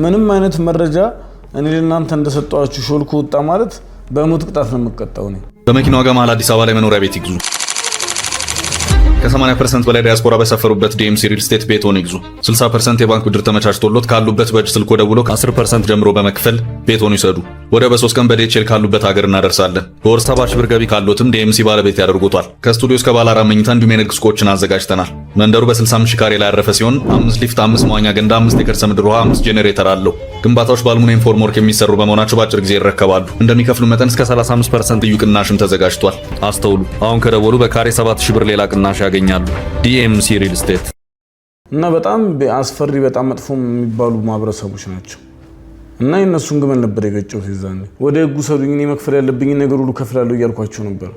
ምንም አይነት መረጃ እኔ ለእናንተ እንደሰጣችሁ ሾልኮ ወጣ ማለት በሞት ቅጣት ነው የምቀጣው ነኝ። በመኪና ዋጋ መሃል አዲስ አበባ ላይ መኖሪያ ቤት ይግዙ። ከ80% በላይ ዲያስፖራ በሰፈሩበት ዲኤምሲ ሪል ስቴት ቤቶን ይግዙ። 60% የባንክ ብድር ተመቻችቶሎት ካሉበት በእጅ ስልኮ ደውሎ ከ10% ጀምሮ በመክፈል ቤቶን ይሰዱ። ወደ በ3 ቀን በዲኤችኤል ካሉበት ሀገር እናደርሳለን። በወር 70 ሺህ ብር ገቢ ካሎትም ዲኤምሲ ባለቤት ያደርጉታል። ከስቱዲዮ እስከ ባለ 4 መኝታ እንዲሁም የንግድ ሱቆችን አዘጋጅተናል። መንደሩ በ65 ሺህ ካሬ ላይ ያረፈ ሲሆን 5 ሊፍት፣ 5 መዋኛ ገንዳ፣ 5 የከርሰ ምድር ውሃ፣ 5 ጄኔሬተር አለው። ግንባታዎች በአልሙኒየም ፎርምወርክ የሚሰሩ በመሆናቸው በአጭር ጊዜ ይረከባሉ። እንደሚከፍሉ መጠን እስከ 35% ልዩ ቅናሽም ተዘጋጅቷል። አስተውሉ፣ አሁን ከደወሉ በካሬ 7000 ብር ሌላ ቅናሽ ያገኛሉ። ዲኤምሲ ሪል ስቴት እና በጣም አስፈሪ በጣም መጥፎ የሚባሉ ማህበረሰቦች ናቸው። እና የነሱን ግመል ነበር የገጨሁት ይዛኔ። ወደ ህጉ ሰዱኝ፣ እኔ መክፈል ያለብኝ ነገር ሁሉ ከፍላለሁ እያልኳቸው ነበር።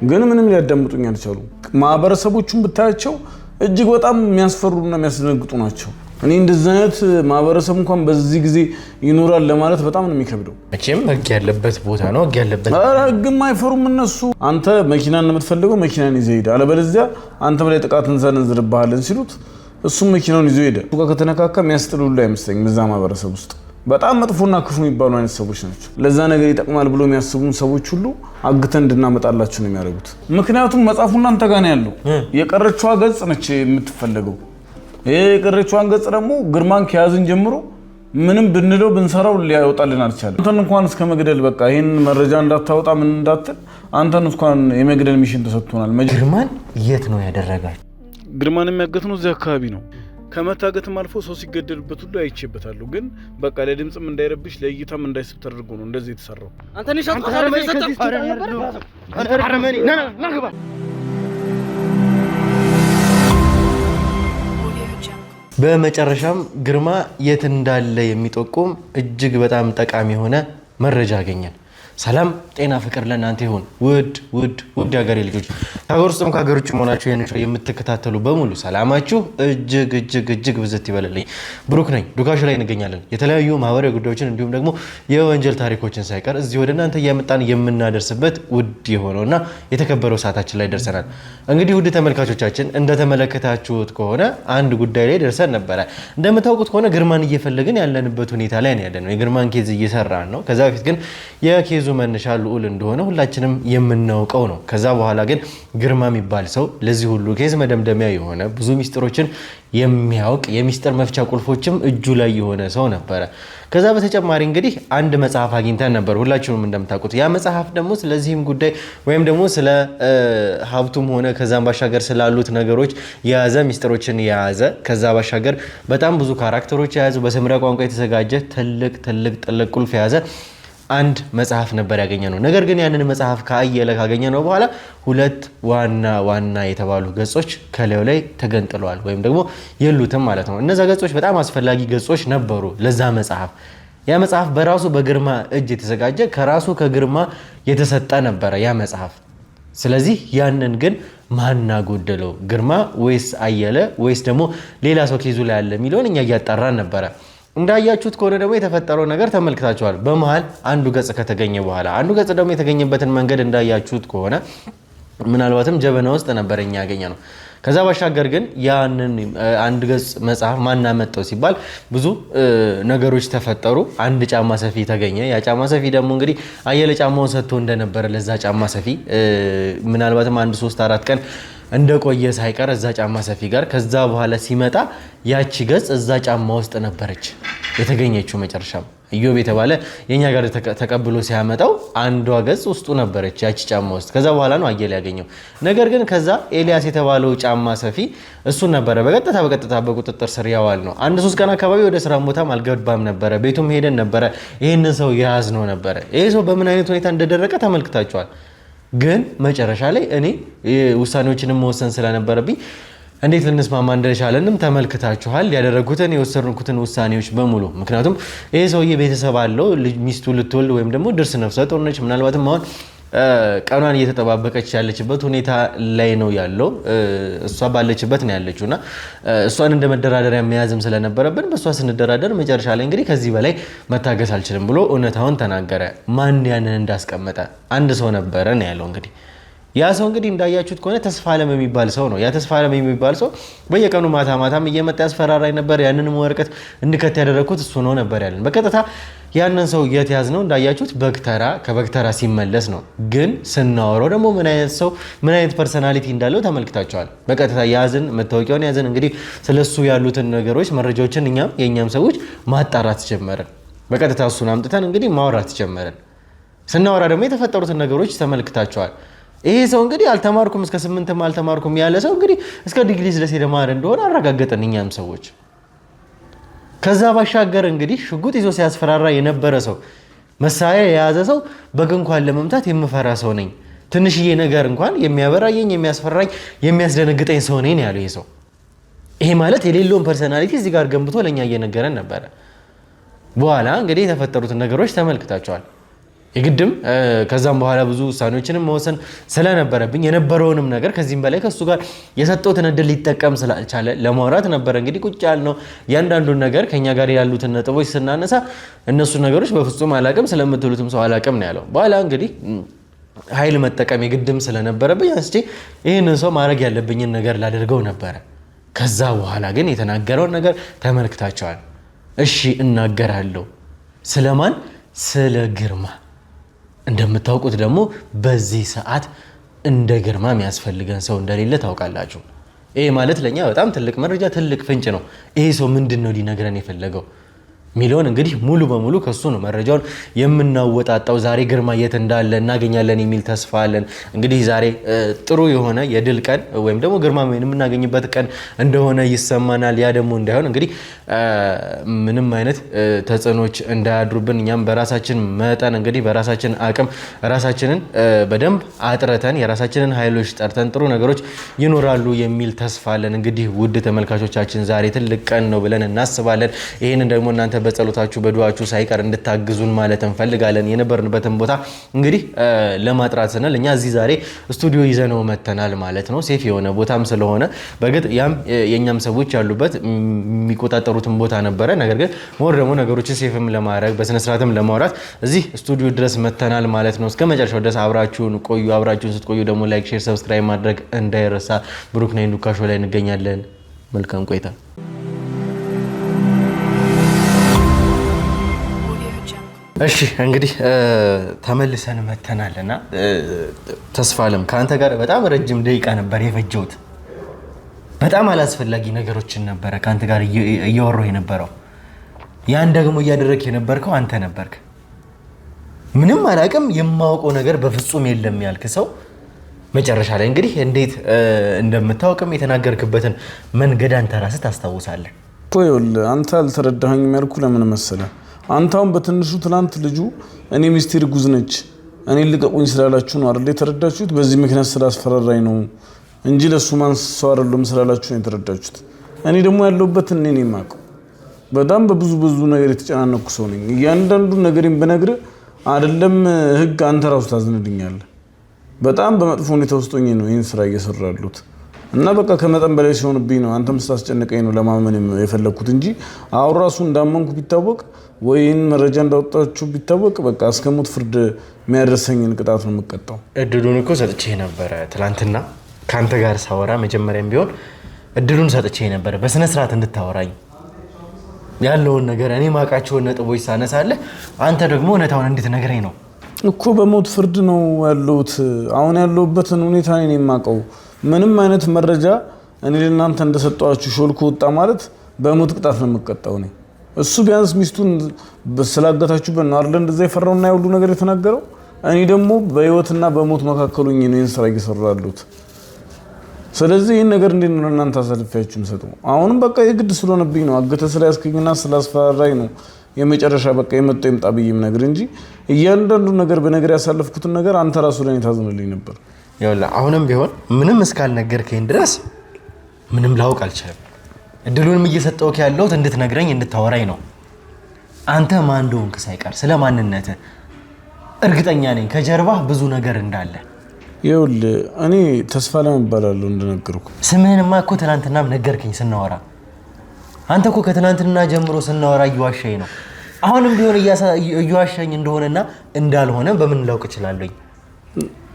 ግን ምንም ሊያዳምጡኝ አልቻሉም። ማህበረሰቦቹን ብታያቸው እጅግ በጣም የሚያስፈሩና የሚያስደነግጡ ናቸው። እኔ እንደዚህ አይነት ማህበረሰብ እንኳን በዚህ ጊዜ ይኖራል ለማለት በጣም ነው የሚከብደው። መቼም ህግ ያለበት ቦታ ነው። ህግ ያለበት ህግም አይፈሩም እነሱ። አንተ መኪናን የምትፈልገው መኪናን ይዘህ ሄድ፣ አለበለዚያ አንተ ላይ ጥቃት እንሰነዝርብሃለን ሲሉት እሱም መኪናውን ይዞ ሄደ። እሱ ጋር ከተነካካ የሚያስጥሉላ አይመስለኝም። እዛ ማህበረሰብ ውስጥ በጣም መጥፎና ክፉ የሚባሉ አይነት ሰዎች ናቸው። ለዛ ነገር ይጠቅማል ብሎ የሚያስቡን ሰዎች ሁሉ አግተን እንድናመጣላችሁ ነው የሚያደርጉት። ምክንያቱም መጽሐፉ እናንተ ጋር ነው ያለው። የቀረችዋ ገጽ ነች የምትፈልገው። ይሄ የቀረችዋን ገጽ ደግሞ ግርማን ከያዝን ጀምሮ ምንም ብንለው ብንሰራው ሊያወጣልን አልቻለም። አንተን እንኳን እስከ መግደል በቃ ይሄን መረጃ እንዳታወጣ ምን እንዳትል አንተን እንኳን የመግደል ሚሽን ተሰጥቶናል። ግርማን የት ነው ያደረጋችሁ? ግርማን የሚያገትነው እዚህ አካባቢ ነው። ከመታገትም አልፎ ሰው ሲገደልበት ሁሉ አይቼበታለሁ። ግን በቃ ለድምጽም እንዳይረብሽ ለእይታም እንዳይስብ ተደርጎ ነው እንደዚህ የተሰራው። በመጨረሻም ግርማ የት እንዳለ የሚጠቁም እጅግ በጣም ጠቃሚ የሆነ መረጃ አገኘን። ሰላም ጤና ፍቅር ለእናንተ ይሁን ውድ ሀገሬ ልጆች፣ ከሀገር ውስጥም ከሀገር ውጭ መሆናችሁ ይህን ሾው የምትከታተሉ በሙሉ ሰላማችሁ እጅግ ብዝት ይበልልኝ። ብሩክ ነኝ። ዱካሾ ላይ እንገኛለን። የተለያዩ ማህበራዊ ጉዳዮችን እንዲሁም ደግሞ የወንጀል ታሪኮችን ሳይቀር እዚህ ወደ እናንተ እያመጣን የምናደርስበት ውድ የሆነውና የተከበረው ሰዓታችን ላይ ደርሰናል። እንግዲህ ውድ ተመልካቾቻችን እንደተመለከታችሁት ከሆነ አንድ ጉዳይ ላይ ደርሰን ነበረ። እንደምታውቁት ከሆነ ግርማን እየፈለግን ያለንበት ሁኔታ ላይ ነው ያለነው። የግርማን ኬዝ እየሰራን ነው። ከዛ በፊት ግን የኬዙ መነሻ ልዑል እንደሆነ ሁላችንም የምናውቀው ነው። ከዛ በኋላ ግን ግርማ የሚባል ሰው ለዚህ ሁሉ ኬዝ መደምደሚያ የሆነ ብዙ ሚስጥሮችን የሚያውቅ የሚስጥር መፍቻ ቁልፎችም እጁ ላይ የሆነ ሰው ነበረ። ከዛ በተጨማሪ እንግዲህ አንድ መጽሐፍ አግኝተን ነበር፣ ሁላችሁም እንደምታውቁት። ያ መጽሐፍ ደግሞ ስለዚህም ጉዳይ ወይም ደግሞ ስለ ሀብቱም ሆነ ከዛም ባሻገር ስላሉት ነገሮች የያዘ ሚስጥሮችን የያዘ ከዛ ባሻገር በጣም ብዙ ካራክተሮች የያዙ በሰምራ ቋንቋ የተዘጋጀ ትልቅ ቁልፍ የያዘ አንድ መጽሐፍ ነበር ያገኘ ነው። ነገር ግን ያንን መጽሐፍ ከአየለ ካገኘ ነው በኋላ ሁለት ዋና የተባሉ ገጾች ከላዩ ላይ ተገንጥለዋል ወይም ደግሞ የሉትም ማለት ነው። እነዛ ገጾች በጣም አስፈላጊ ገጾች ነበሩ ለዛ መጽሐፍ። ያ መጽሐፍ በራሱ በግርማ እጅ የተዘጋጀ ከራሱ ከግርማ የተሰጠ ነበረ ያ መጽሐፍ። ስለዚህ ያንን ግን ማን ጎደለው? ግርማ ወይስ አየለ ወይስ ደግሞ ሌላ ሰው ኬዙ ላይ ያለ የሚለውን እኛ እያጣራን ነበረ። እንዳያችሁት ከሆነ ደግሞ የተፈጠረው ነገር ተመልክታችኋል። በመሃል አንዱ ገጽ ከተገኘ በኋላ አንዱ ገጽ ደግሞ የተገኘበትን መንገድ እንዳያችሁት ከሆነ ምናልባትም ጀበና ውስጥ ነበረኛ ያገኘ ነው። ከዛ ባሻገር ግን ያንን አንድ ገጽ መጽሐፍ ማን አመጣው ሲባል ብዙ ነገሮች ተፈጠሩ። አንድ ጫማ ሰፊ ተገኘ። ያ ጫማ ሰፊ ደግሞ እንግዲህ አየለ ጫማውን ሰጥቶ እንደነበረ ለዛ ጫማ ሰፊ ምናልባትም 1-3-4 ቀን እንደቆየ ሳይቀር እዛ ጫማ ሰፊ ጋር ከዛ በኋላ ሲመጣ ያቺ ገጽ እዛ ጫማ ውስጥ ነበረች የተገኘችው። መጨረሻም ኢዮብ የተባለ የኛ ጋር ተቀብሎ ሲያመጣው አንዷ ገጽ ውስጡ ነበረች ያቺ ጫማ ውስጥ። ከዛ በኋላ ነው አየለ ያገኘው። ነገር ግን ከዛ ኤልያስ የተባለው ጫማ ሰፊ እሱን ነበረ በቀጥታ በቁጥጥር ስር ያዋል ነው። 1-3 ቀን አካባቢ ወደ ስራ ቦታም አልገባም ነበረ። ቤቱም ሄደን ነበረ። ይሄንን ሰው ያዝ ነው ነበረ። ይሄ ሰው በምን አይነት ሁኔታ እንደደረቀ ተመልክታችኋል። ግን መጨረሻ ላይ እኔ ውሳኔዎችንም መወሰን ስለነበረብኝ እንዴት ልንስማማ እንደቻለንም ተመልክታችኋል። ያደረጉትን የወሰንኩትን ውሳኔዎች በሙሉ። ምክንያቱም ይሄ ሰውዬ ቤተሰብ አለው፣ ሚስቱ ልትወልድ ወይም ደግሞ ድርስ ነፍሰ ጡር ነች። ምናልባትም አሁን ቀኗን እየተጠባበቀች ያለችበት ሁኔታ ላይ ነው ያለው። እሷ ባለችበት ነው ያለችውና እሷን እንደ መደራደሪያ መያዝም ስለነበረብን በእሷ ስንደራደር መጨረሻ ላይ እንግዲህ ከዚህ በላይ መታገስ አልችልም ብሎ እውነታውን ተናገረ። ማን ያንን እንዳስቀመጠ አንድ ሰው ነበረ ነው ያለው። እንግዲህ ያ ሰው እንግዲህ እንዳያችሁት ከሆነ ተስፋለም የሚባል ሰው ነው። ያ ተስፋለም የሚባል ሰው በየቀኑ ማታም እየመጣ ያስፈራራኝ ነበር። ያንንም ወረቀት እንድከት ያደረኩት እሱ ነው ነበር ያለን። በቀጥታ ያንን ሰው የተያዝ ነው እንዳያችሁት በክተራ ከበክተራ ሲመለስ ነው። ግን ስናወራው ደግሞ ምን አይነት ፐርሰናሊቲ እንዳለው ተመልክታችኋል። በቀጥታ ያዝን፣ መታወቂያውን ያዝን። እንግዲህ ስለሱ ያሉትን ነገሮች መረጃዎችን የኛም ሰዎች ማጣራት ጀመረን። በቀጥታ እሱን አምጥተን እንግዲህ ማውራት ጀመረን። ስናወራ ደግሞ የተፈጠሩትን ነገሮች ተመልክታችኋል። ይሄ ሰው እንግዲህ አልተማርኩም እስከ 8ም አልተማርኩም ያለ ሰው እንግዲህ እስከ ዲግሪ ድረስ የተማረ እንደሆነ አረጋገጠን እኛም ሰዎች። ከዛ ባሻገር እንግዲህ ሽጉጥ ይዞ ሲያስፈራራ የነበረ ሰው፣ መሳሪያ የያዘ ሰው በግ እንኳን ለመምታት የምፈራ ሰው ነኝ፣ ትንሽዬ ነገር እንኳን የሚያበራየኝ የሚያስፈራኝ የሚያስደነግጠኝ ሰው ነኝ ያለው ይሄ ሰው። ይሄ ማለት የሌለውን ፐርሰናሊቲ እዚህ ጋር ገንብቶ ለኛ እየነገረን ነበረ። በኋላ እንግዲህ የተፈጠሩትን ነገሮች ተመልክታቸዋል። የግድም ከዛም በኋላ ብዙ ውሳኔዎችንም መወሰን ስለነበረብኝ የነበረውንም ነገር ከዚህም በላይ ከሱ ጋር የሰጠውትን እድል ሊጠቀም ስላልቻለ ለማውራት ነበረ እንግዲህ ቁጭ ያልነው። ያንዳንዱን ነገር ከኛ ጋር ያሉትን ነጥቦች ስናነሳ እነሱ ነገሮች በፍጹም አላቅም ስለምትሉትም ሰው አላቅም ነው ያለው። በኋላ እንግዲህ ኃይል መጠቀም የግድም ስለነበረብኝ አንስቼ ይህንን ሰው ማድረግ ያለብኝን ነገር ላደርገው ነበረ። ከዛ በኋላ ግን የተናገረውን ነገር ተመልክታቸዋል። እሺ እናገራለሁ። ስለማን? ስለ ግርማ። እንደምታውቁት ደግሞ በዚህ ሰዓት እንደ ግርማ የሚያስፈልገን ሰው እንደሌለ ታውቃላችሁ። ይሄ ማለት ለኛ በጣም ትልቅ መረጃ፣ ትልቅ ፍንጭ ነው። ይሄ ሰው ምንድነው ሊነግረን የፈለገው ሚሊዮን እንግዲህ ሙሉ በሙሉ ከሱ ነው መረጃውን የምናወጣጣው። ዛሬ ግርማ የት እንዳለ እናገኛለን የሚል ተስፋ አለን። እንግዲህ ዛሬ ጥሩ የሆነ የድል ቀን ወይም ደግሞ ግርማ የምናገኝበት ቀን እንደሆነ ይሰማናል። ያ ደግሞ እንዳይሆን እንግዲህ ምንም አይነት ተጽዕኖች እንዳያድሩብን እኛም በራሳችን መጠን እንግዲህ በራሳችን አቅም ራሳችንን በደንብ አጥረተን የራሳችንን ኃይሎች ጠርተን ጥሩ ነገሮች ይኖራሉ የሚል ተስፋ አለን። እንግዲህ ውድ ተመልካቾቻችን ዛሬ ትልቅ ቀን ነው ብለን እናስባለን። ይህንን ደግሞ እናንተ በጸሎታችሁ በዱዓችሁ ሳይቀር እንድታግዙን ማለት እንፈልጋለን። የነበርንበትን ቦታ እንግዲህ ለማጥራት ስንል እኛ እዚህ ዛሬ ስቱዲዮ ይዘነው መተናል ማለት ነው። ሴፍ የሆነ ቦታም ስለሆነ በግጥ ያም የኛም ሰዎች ያሉበት የሚቆጣጠሩትን ቦታ ነበረ። ነገር ግን ሞር ደግሞ ነገሮችን ሴፍም ለማድረግ በስነ ስርዓትም ለማውራት እዚህ ስቱዲዮ ድረስ መተናል ማለት ነው። እስከ መጨረሻው ድረስ አብራችሁን ቆዩ። አብራችሁን ስትቆዩ ደግሞ ላይክ፣ ሼር፣ ሰብስክራይብ ማድረግ እንዳይረሳ። ብሩክ ነኝ፣ ዱካ ሾው ላይ እንገኛለን። መልካም ቆይታ። እሺ እንግዲህ ተመልሰን መተናልና ተስፋለም ከአንተ ጋር በጣም ረጅም ደቂቃ ነበር የፈጀሁት። በጣም አላስፈላጊ ነገሮችን ነበረ ከአንተ ጋር እያወራሁ የነበረው። ያን ደግሞ እያደረግህ የነበርከው አንተ ነበርክ። ምንም አላቅም የማውቀው ነገር በፍጹም የለም ያልክ ሰው መጨረሻ ላይ እንግዲህ እንዴት እንደምታውቅም የተናገርክበትን መንገድ አንተ ራስህ ታስታውሳለህ። አንተ አልተረዳኸኝም ያልኩ ለምን መሰለህ? አንተም በትንሹ ትናንት ልጁ እኔ ሚስቴ ርጉዝ ነች እኔ ልቀቁኝ ስላላችሁ ነው አይደል የተረዳችሁት? በዚህ ምክንያት ስላስፈራራኝ ነው እንጂ ለሱ ማን ሰው አይደለም ስላላችሁ ነው የተረዳችሁት። እኔ ደግሞ ያለሁበት እኔ ነኝ የማውቀው። በጣም በብዙ ነገር የተጨናነኩ ሰው ነኝ። እያንዳንዱ ነገሬን በነግር አይደለም ህግ አንተ ራሱ ታዝንልኛለህ። በጣም በመጥፎ ሁኔታ ውስጥ ሆኜ ነው ይሄን ስራ እየሰራሁ ያለሁት እና በቃ ከመጠን በላይ ሲሆንብኝ ነው አንተም ስታስጨንቀኝ ነው ለማመን የፈለኩት እንጂ አሁን ራሱ እንዳመንኩ ቢታወቅ ወይን መረጃ እንዳወጣችሁ ቢታወቅ በቃ እስከሞት ፍርድ የሚያደርሰኝን ቅጣት ነው የምቀጣው። እድሉን እኮ ሰጥቼ ነበር ትላንትና ካንተ ጋር ሳወራ መጀመሪያም ቢሆን እድሉን ሰጥቼ ነበር በስነ ስርዓት እንድታወራኝ ያለውን ነገር እኔ ማቃቸውን ነጥቦች ሳነሳለህ አንተ ደግሞ እውነታውን እንድትነግረኝ ነው እኮ። በሞት ፍርድ ነው ያለሁት። አሁን ያለሁበትን ሁኔታ እኔ የማውቀው ምንም አይነት መረጃ እኔ ለእናንተ እንደሰጠኋችሁ ሾልኮ ወጣ ማለት በሞት ቅጣት ነው የምቀጣው እኔ። እሱ ቢያንስ ሚስቱን ስላገታችሁበት ነው አይደል እንደዛ የፈራውና ያውሉ ነገር የተናገረው። እኔ ደግሞ በህይወትና በሞት መካከል ሆኜ ነው ይሄን ስራ እየሰራሁ ያለሁት። ስለዚህ ይሄን ነገር እንዴት ነው እናንተ አሳልፋችሁ የምሰጠው? አሁንም በቃ የግድ ስለሆነብኝ ነው አገተ ስላስከኝና ስላስፈራራኝ ነው የመጨረሻ በቃ የመጣው ይምጣ ብዬም ነገር እንጂ እያንዳንዱ ነገር በነገር ያሳለፍኩትን ነገር አንተ ራሱ ለኔ ታዝንልኝ ነበር። ያውላ አሁንም ቢሆን ምንም እስካልነገርከኝ ድረስ ምንም ላውቅ አልቻለም። እድሉንም እየሰጠውክ ያለሁት እንድትነግረኝ እንድታወራኝ ነው። አንተ ማን እንደሆንክ ሳይቀር ስለማንነትህ እርግጠኛ ነኝ ከጀርባህ ብዙ ነገር እንዳለ። ይኸውልህ እኔ ተስፋለም እባላለሁ እንደነገርኩ። ስምህንማ እኮ ትናንትናም ነገርከኝ ስናወራ። አንተ እኮ ከትናንትና ጀምሮ ስናወራ እየዋሸኝ ነው። አሁንም ቢሆን እየዋሸኝ እንደሆነና እንዳልሆነ በምን ላውቅ እችላለሁ?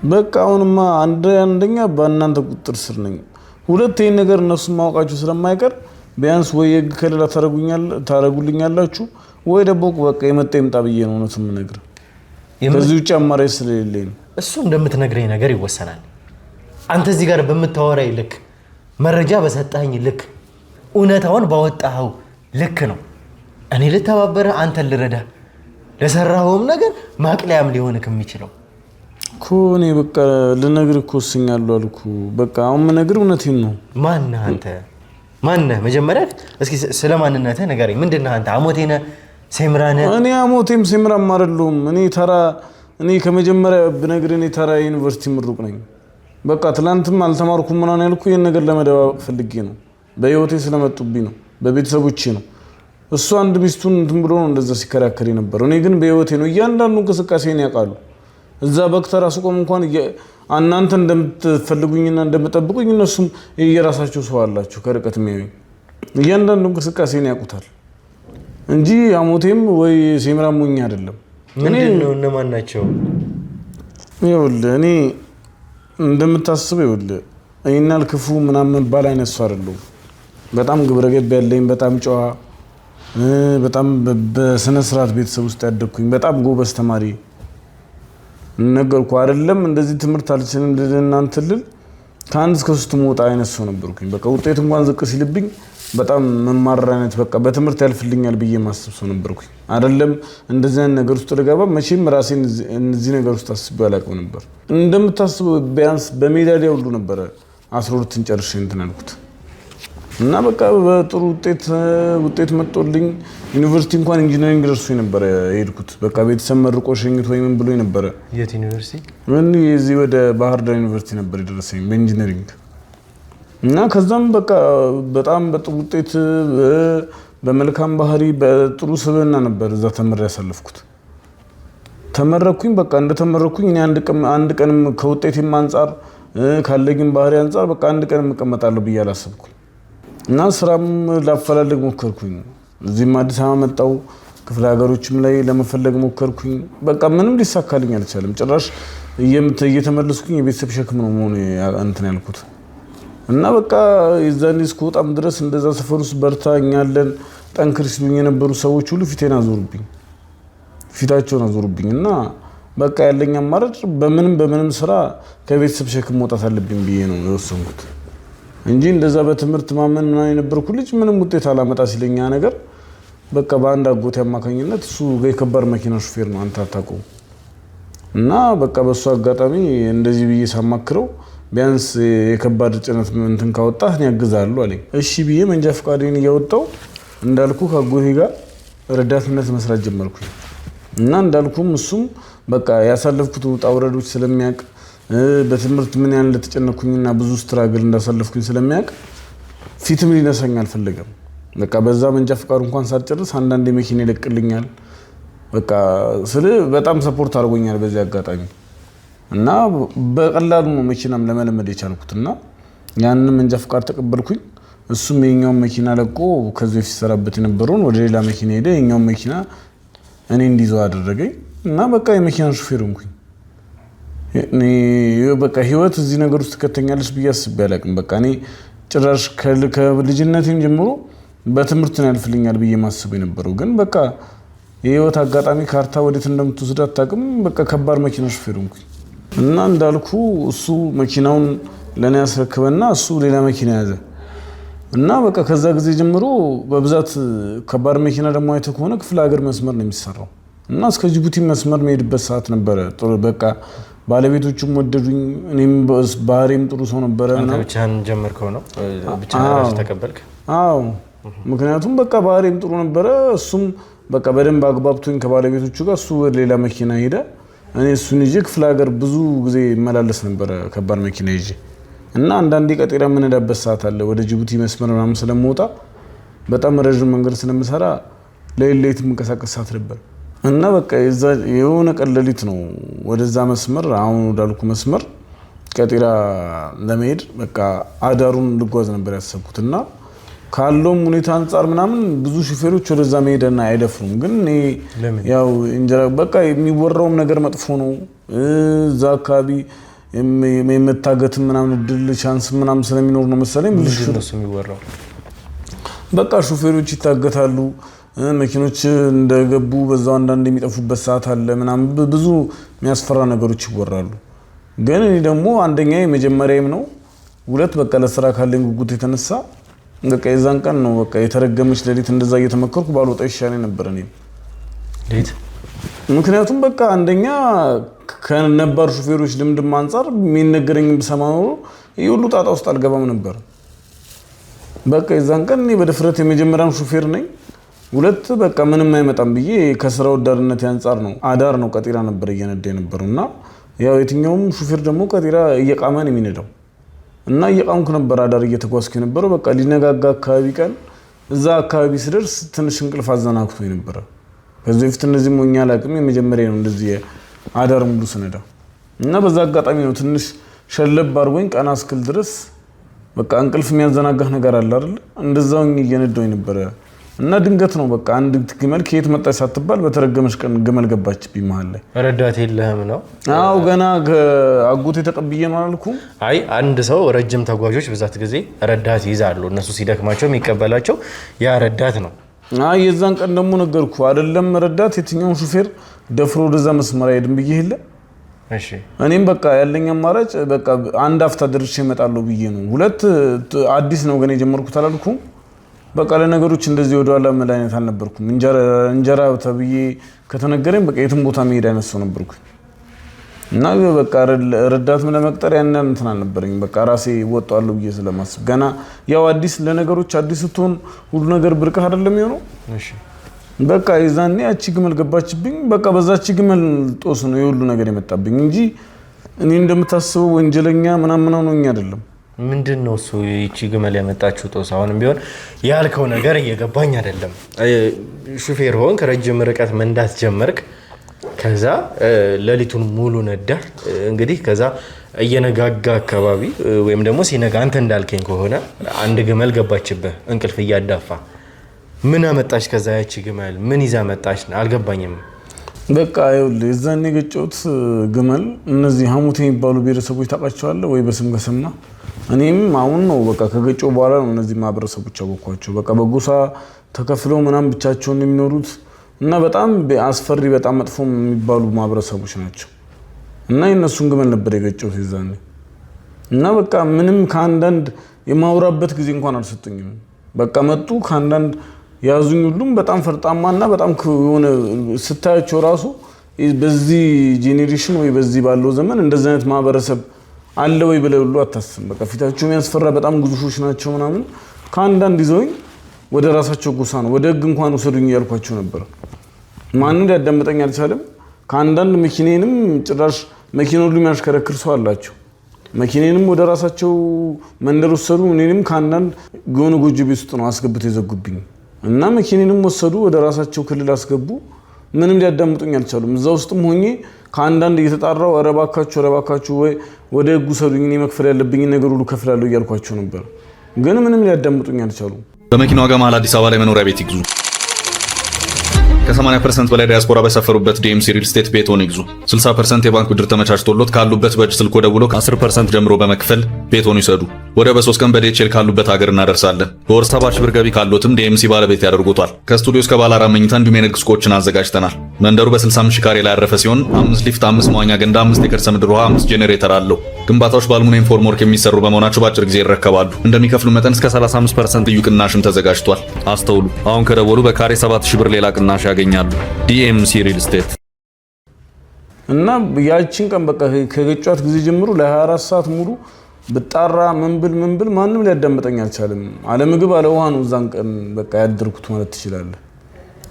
በቃ አሁንማ አንደኛ በእናንተ ቁጥጥር ስር ነኝ። ሁለተኛ ነገር እነሱ ማወቃቸው ስለማይቀር ቢያንስ ወይ የግ ከለላ ታረጉልኛላችሁ ወይ ደግሞ በቃ የመጣ ይምጣ ብዬ ነው ነው የምነግርህ። ከዚህ ውጭ አማራጭ ስለሌለኝ እሱ እንደምትነግረኝ ነገር ይወሰናል። አንተ እዚህ ጋር በምታወራኝ ልክ መረጃ በሰጣኝ ልክ እውነታውን ባወጣኸው ልክ ነው እኔ ልተባበረህ አንተን ልረዳ ለሰራኸውም ነገር ማቅለያም ሊሆንክ የሚችለው ኮኔ በቃ ልነግርህ እኮ ወስኛለሁ አልኩ። በቃ አሁን የምነግርህ እውነቴን ነው። ማነህ አንተ? ማነህ? መጀመሪያ እስኪ ስለ ማንነትህ ንገረኝ። ምንድነህ አንተ? አሞቴ ነህ? ሴምራ ነህ? እኔ አሞቴም ሴምራም አይደለሁም። እኔ ከመጀመሪያ ብነግርህ እኔ ተራ ዩኒቨርሲቲ ምሩቅ ነኝ። በቃ ትላንትም አልተማርኩም ምናምን ያልኩህ ይሄን ነገር ለመደባበቅ ፈልጌ ነው። በህይወቴ ስለመጡብኝ ነው፣ በቤተሰቦቼ ነው። እሱ አንድ ሚስቱን እንትን ብሎ ነው እንደዛ ሲከራከር የነበረው። እኔ ግን በህይወቴ ነው። እያንዳንዱ እንቅስቃሴን ያውቃሉ። እዛ በክተራ ሱቆም እንኳን እናንተ እንደምትፈልጉኝና እንደምጠብቁኝ እነሱም የራሳቸው ሰው አላቸው ከርቀት የሚያዩኝ። እያንዳንዱ እንቅስቃሴን ያውቁታል እንጂ አሞቴም ወይ ሴምራም ሞኝ አይደለም። ምንድነው? እነማን ናቸው? ይኸውልህ እኔ እንደምታስበው ይኸውልህ እኔና ክፉ ምናምን ባል አይነት ሰው አይደለሁም። በጣም ግብረ ገብ ያለኝ፣ በጣም ጨዋ፣ በጣም በስነ ስርዓት ቤተሰብ ውስጥ ያደግኩኝ፣ በጣም ጎበዝ ተማሪ ነገርኩ አይደለም። እንደዚህ ትምህርት አልችልም እናንተ ልል ከአንድ እስከ 3 መውጣ አይነት ሰው ነበርኩኝ። በቃ ውጤት እንኳን ዝቅ ሲልብኝ በጣም መማር አይነት በቃ በትምህርት ያልፍልኛል ብዬ ማስብ ሰው ነበርኩኝ። አይደለም እንደዚህ አይነት ነገር ውስጥ ልገባ መቼም ራሴን እዚህ ነገር ውስጥ አስቤ አላውቅም ነበር። እንደምታስበው ቢያንስ በሜዳሊያ ሁሉ ነበረ 12ን ጨርሼ እንትን አልኩት እና በቃ በጥሩ ውጤት መጥቶልኝ ዩኒቨርሲቲ እንኳን ኢንጂነሪንግ ደርሶኝ ነበር የሄድኩት። በቃ ቤተሰብ መርቆ ሸኝቶ ወይ ምን ብሎኝ ነበር። የት ዩኒቨርሲቲ? እዚህ ወደ ባህር ዳር ዩኒቨርሲቲ ነበር የደረሰኝ በኢንጂነሪንግ እና ከዛም በቃ በጣም በጥሩ ውጤት በመልካም ባህሪ በጥሩ ስብዕና ነበር እዛ ተመረ ያሳለፍኩት። ተመረኩኝ። በቃ እንደተመረኩኝ እኔ አንድ ቀንም ከውጤቴም አንፃር ካለኝም ባህሪ አንፃር በቃ አንድ ቀንም እቀመጣለሁ ብዬ አላሰብኩም እና ስራም ላፈላልግ ሞከርኩኝ። እዚህም አዲስ አበባ መጣሁ። ክፍለ ሀገሮችም ላይ ለመፈለግ ሞከርኩኝ። በቃ ምንም ሊሳካልኝ አልቻለም። ጭራሽ እየተመለስኩኝ የቤተሰብ ሸክም ነው መሆኑ እንትን ያልኩት እና በቃ የዛኔ እስከወጣም ድረስ እንደዛ ሰፈር ውስጥ በርታ እኛለን ጠንክር ሲሉኝ የነበሩ ሰዎች ሁሉ ፊታቸውን አዞሩብኝ እና በቃ ያለኝ አማራጭ በምንም ስራ ከቤተሰብ ሸክም መውጣት አለብኝ ብዬ ነው የወሰንኩት እንጂ እንደዛ በትምህርት ማመን ምናምን የነበርኩ ልጅ ምንም ውጤት አላመጣ ሲለኛ ነገር በቃ በአንድ አጎቴ አማካኝነት እሱ የከባድ መኪና ሹፌር ነው አንተ አታውቀውም እና በቃ በሱ አጋጣሚ እንደዚህ ብዬ ሳማክረው ቢያንስ የከባድ ጭነት እንትን ካወጣህ እኔ ያግዛለሁ አለኝ። እሺ ብዬ መንጃ ፈቃዴን እያወጣሁ እንዳልኩ ከአጎቴ ጋር ረዳትነት መስራት ጀመርኩኝ እና እንዳልኩም እሱም በቃ ያሳለፍኩት ውጣ ውረዶች ስለሚያውቅ በትምህርት ምን ያህል እንደተጨነኩኝና ብዙ ስትራግል እንዳሳለፍኩኝ ስለሚያውቅ ፊትም ሊነሳኝ አልፈለገም። በቃ በዛ መንጃ ፈቃድ እንኳን ሳልጨርስ አንዳንዴ መኪና ይለቅልኛል። በቃ በጣም ሰፖርት አድርጎኛል በዚህ አጋጣሚ እና በቀላሉ ነው መኪናም ለመለመድ የቻልኩትና ያንን መንጃ ፈቃድ ተቀበልኩኝ። እሱም የኛውን መኪና ለቆ ከዚህ በፊት ሲሰራበት የነበረውን ወደ ሌላ መኪና ሄደ። የኛውን መኪና እኔ እንዲይዘው አደረገኝ እና በቃ የመኪና ሹፌር ሆንኩኝ። በቃ ህይወት እዚህ ነገር ውስጥ ትከተኛለች ብዬ አስቤ አላውቅም። በቃ እኔ ጭራሽ ከልጅነቴም ጀምሮ በትምህርት ነው ያልፍልኛል ብዬ ማስብ የነበረው ግን በቃ የህይወት አጋጣሚ ካርታ ወዴት እንደምትወስድ አታውቅም። በቃ ከባድ መኪና ሹፌር ሆንኩኝ እና እንዳልኩ እሱ መኪናውን ለኔ ያስረክበና እሱ ሌላ መኪና ያዘ እና በቃ ከዛ ጊዜ ጀምሮ በብዛት ከባድ መኪና ደግሞ አይተህ ከሆነ ክፍለ ሀገር መስመር ነው የሚሰራው እና እስከ ጅቡቲ መስመር መሄድበት ሰዓት ነበረ። በቃ ባለቤቶቹም ወደዱኝ። እኔም ባህሪም ጥሩ ሰው ነበረ። አንተ ብቻህን ጀመርከው ነው? ብቻህን ራስህ ተቀበልክ? አዎ፣ ምክንያቱም በቃ ባህሪም ጥሩ ነበረ። እሱም በቃ በደንብ አግባብቶኝ ከባለቤቶቹ ጋር እሱ ወደ ሌላ መኪና ሄደ። እኔ እሱን ይዤ ክፍለ ሀገር ብዙ ጊዜ መላለስ ነበረ ከባድ መኪና ይዤ እና አንዳንዴ ቀጤራ የምንሄዳበት ሰዓት አለ። ወደ ጅቡቲ መስመር ምናምን ስለምወጣ በጣም ረዥም መንገድ ስለምሰራ ለሌሊት የምንቀሳቀስ ሰዓት ነበር እና በቃ የሆነ ቀን ሌሊት ነው ወደዛ መስመር አሁን ወዳልኩ መስመር ቀጤራ ለመሄድ በቃ አዳሩን ልጓዝ ነበር ያሰብኩት እና ካለውም ሁኔታ አንፃር ምናምን ብዙ ሹፌሮች ወደዛ መሄድና አይደፍሩም። ግን ያው እንጀራ በቃ የሚወራውም ነገር መጥፎ ነው። እዛ አካባቢ የመታገት ምናምን እድል ቻንስ ምናምን ስለሚኖር ነው መሰለኝ ብዙ ነው የሚወራው። በቃ ሹፌሮች ይታገታሉ፣ መኪኖች እንደገቡ በዛው አንዳንድ የሚጠፉበት ሰዓት አለ ምናምን ብዙ የሚያስፈራ ነገሮች ይወራሉ። ግን እኔ ደግሞ አንደኛ የመጀመሪያም ነው፣ ሁለት በቃ ለስራ ካለኝ ጉጉት የተነሳ በቃ የዛን ቀን ነው በቃ የተረገመች ሌሊት እንደዛ እየተመከርኩ ባልወጣ ይሻለኝ ነበር እኔ ሌት። ምክንያቱም በቃ አንደኛ ከነባር ሹፌሮች ልምድም አንፃር የሚነገረኝም ብሰማ ኖሮ ይህ ሁሉ ጣጣ ውስጥ አልገባም ነበር። በቃ የዛን ቀን እኔ በድፍረት የመጀመሪያም ሹፌር ነኝ። ሁለት በቃ ምንም አይመጣም ብዬ ከስራ ወዳድነት አንፃር ነው አዳር ነው ቀጢራ ነበር እየነዳ የነበረው እና ያው የትኛውም ሹፌር ደግሞ ቀጢራ እየቃመ ነው የሚነዳው እና እየቃምኩ ነበር አዳር እየተጓዝኩ የነበረው። በቃ ሊነጋጋ አካባቢ ቀን እዛ አካባቢ ስደርስ ትንሽ እንቅልፍ አዘናግቶ ነበር። ከዚህ በፊት እነዚህ ሞኛ አላቅም የመጀመሪያ ነው እንደዚህ አዳር ሙሉ ስነዳ እና በዛ አጋጣሚ ነው ትንሽ ሸለብ አድርጎኝ ቀና እስክል ድረስ በቃ እንቅልፍ የሚያዘናጋህ ነገር አለ አይደል? እንደዛው እየነዳው ነበር እና ድንገት ነው በቃ አንድ ግመል ከየት መጣች ሳትባል በተረገመሽ ቀን ግመል ገባችብኝ መሀል ላይ። ረዳት የለህም ነው? አዎ ገና አጎቴ ተቀብዬ ነው አላልኩም? አይ አንድ ሰው ረጅም ተጓዦች በዛት ጊዜ ረዳት ይዛሉ። እነሱ ሲደክማቸው የሚቀበላቸው ያ ረዳት ነው። አይ የዛን ቀን ደግሞ ነገርኩ አይደለም ረዳት የትኛውን ሹፌር ደፍሮ ወደዛ መስመር አይሄድም ብዬ ይለ እሺ እኔም በቃ ያለኝ አማራጭ በቃ አንድ አፍታ ድርሼ እመጣለሁ ብዬ ነው። ሁለት አዲስ ነው ገና የጀመርኩት አላልኩም? በቃ ለነገሮች እንደዚህ ወደኋላ መላእክት አልነበርኩም። እንጀራ ተብዬ ከተነገረኝ በቃ የትም ቦታ መሄድ አይነት ሰው ነበርኩኝ እና በቃ ረዳትም ለመቅጠር ያን እንትን አልነበረኝ። በቃ ራሴ ወጣለሁ ብዬ ስለማስብ ገና ያው አዲስ ለነገሮች አዲስ ስትሆን ሁሉ ነገር ብርቅህ አይደለም የሚሆነው። እሺ በቃ የዛኔ አቺ ግመል ገባችብኝ። በቃ በዛች ግመል ጦስ ነው የሁሉ ነገር የመጣብኝ እንጂ እኔ እንደምታስበው ወንጀለኛ ምናምን ነው አይደለም። ምንድነው እሱ ይቺ ግመል ያመጣችው ጦስ? አሁንም ቢሆን ያልከው ነገር እየገባኝ አይደለም። ሹፌር ሆንክ፣ ረጅም ርቀት መንዳት ጀመርክ፣ ከዛ ሌሊቱን ሙሉ ነዳ። እንግዲህ ከዛ እየነጋጋ አካባቢ ወይም ደግሞ ሲነጋ አንተ እንዳልከኝ ከሆነ አንድ ግመል ገባችብህ እንቅልፍ እያዳፋ። ምን አመጣች ከዛ ያቺ ግመል? ምን ይዛ መጣች? አልገባኝም። በቃ ይኸውልህ የዛኔ የገጨሁት ግመል እነዚህ ሐሙት የሚባሉ ብሔረሰቦች ታውቃቸዋለህ ወይ? በስም ከሰማ እኔም አሁን ነው በቃ ከገጨሁ በኋላ ነው እነዚህ ማህበረሰቦች አወኳቸው። በቃ በጎሳ ተከፍለው ምናምን ብቻቸውን የሚኖሩት እና በጣም አስፈሪ በጣም መጥፎ የሚባሉ ማህበረሰቦች ናቸው። እና የነሱን ግመል ነበር የገጨሁት የዛኔ እና በቃ ምንም ከአንዳንድ የማውራበት ጊዜ እንኳን አልሰጡኝም። በቃ መጡ ከአንዳንድ ያዙኝ። ሁሉም በጣም ፈርጣማና በጣም የሆነ ስታያቸው ራሱ በዚህ ጄኔሬሽን ወይ በዚህ ባለው ዘመን እንደዚህ አይነት ማህበረሰብ አለ ወይ ብለው ሁሉ አታስብም። በቃ ፊታቸው የሚያስፈራ በጣም ግዙፎች ናቸው ምናምን። ከአንዳንድ ይዘውኝ ወደ ራሳቸው ጎሳ ነው ወደ ህግ እንኳን ወሰዱኝ ያልኳቸው ነበር። ማንም ሊያዳምጠኝ አልቻለም። ከአንዳንድ መኪኔንም ጭራሽ መኪናው ሁሉ የሚያሽከረክር ሰው አላቸው። መኪኔንም ወደ ራሳቸው መንደር ወሰዱ። እኔንም ከአንዳንድ የሆነ ጎጆ ቤት ውስጥ ነው አስገብተው የዘጉብኝ እና መኪኔንም ወሰዱ ወደ ራሳቸው ክልል አስገቡ። ምንም ሊያዳምጡኝ አልቻሉም። እዛ ውስጥም ሆኜ ከአንዳንድ እየተጣራው ኧረ እባካችሁ ወይ ወደ ህጉ ሰዱኝ እኔ መክፈል ያለብኝ ነገር ሁሉ ከፍላለሁ እያልኳቸው ነበር። ግን ምንም ሊያዳምጡኝ አልቻሉም። በመኪና ዋጋ መሀል አዲስ አበባ ላይ መኖሪያ ቤት ይግዙ። ከ80% በላይ ዲያስፖራ በሰፈሩበት ዲኤምሲ ሪል ስቴት ቤቶን ይግዙ። 60% የባንክ ብድር ተመቻችቶሎት ካሉበት በእጅ ስልኮ ደውሎ ከ10% ጀምሮ በመክፈል ቤቶን ይሰዱ። ወደ በ3 ቀን በዲኤችኤል ካሉበት ሀገር እናደርሳለን። በወር 70 ሺህ ብር ገቢ ካሎትም ዲኤምሲ ባለቤት ያደርጉታል። ከስቱዲዮ እስከ ባለ 4 መኝታ እንዲሁም የንግድ ሱቆችን አዘጋጅተናል። መንደሩ በ65 ሺህ ካሬ ላይ ያረፈ ሲሆን 5 ሊፍት፣ 5 መዋኛ ገንዳ፣ 5 የከርሰ ምድር ውሃ፣ 5 ጄኔሬተር አለው። ግንባታዎች በአልሙኒየም ፎርምወርክ የሚሰሩ በመሆናቸው በአጭር ጊዜ ይረከባሉ። እንደሚከፍሉ መጠን እስከ 35% ልዩ ቅናሽም ተዘጋጅቷል። አስተውሉ፣ አሁን ከደወሉ በካሬ 7000 ብር ሌላ ቅናሽ ያገኛሉ። ዲኤምሲ ሪል ስቴት እና ያቺን ቀን በቃ ከገጫት ጊዜ ጀምሮ ለ24 ሰዓት ሙሉ ብጣራ መንብል ማንም ሊያዳምጠኝ አልቻለም። አለ ምግብ አለ ውሃ ነው እዛን ቀን በቃ ያደርኩት ማለት ትችላለህ።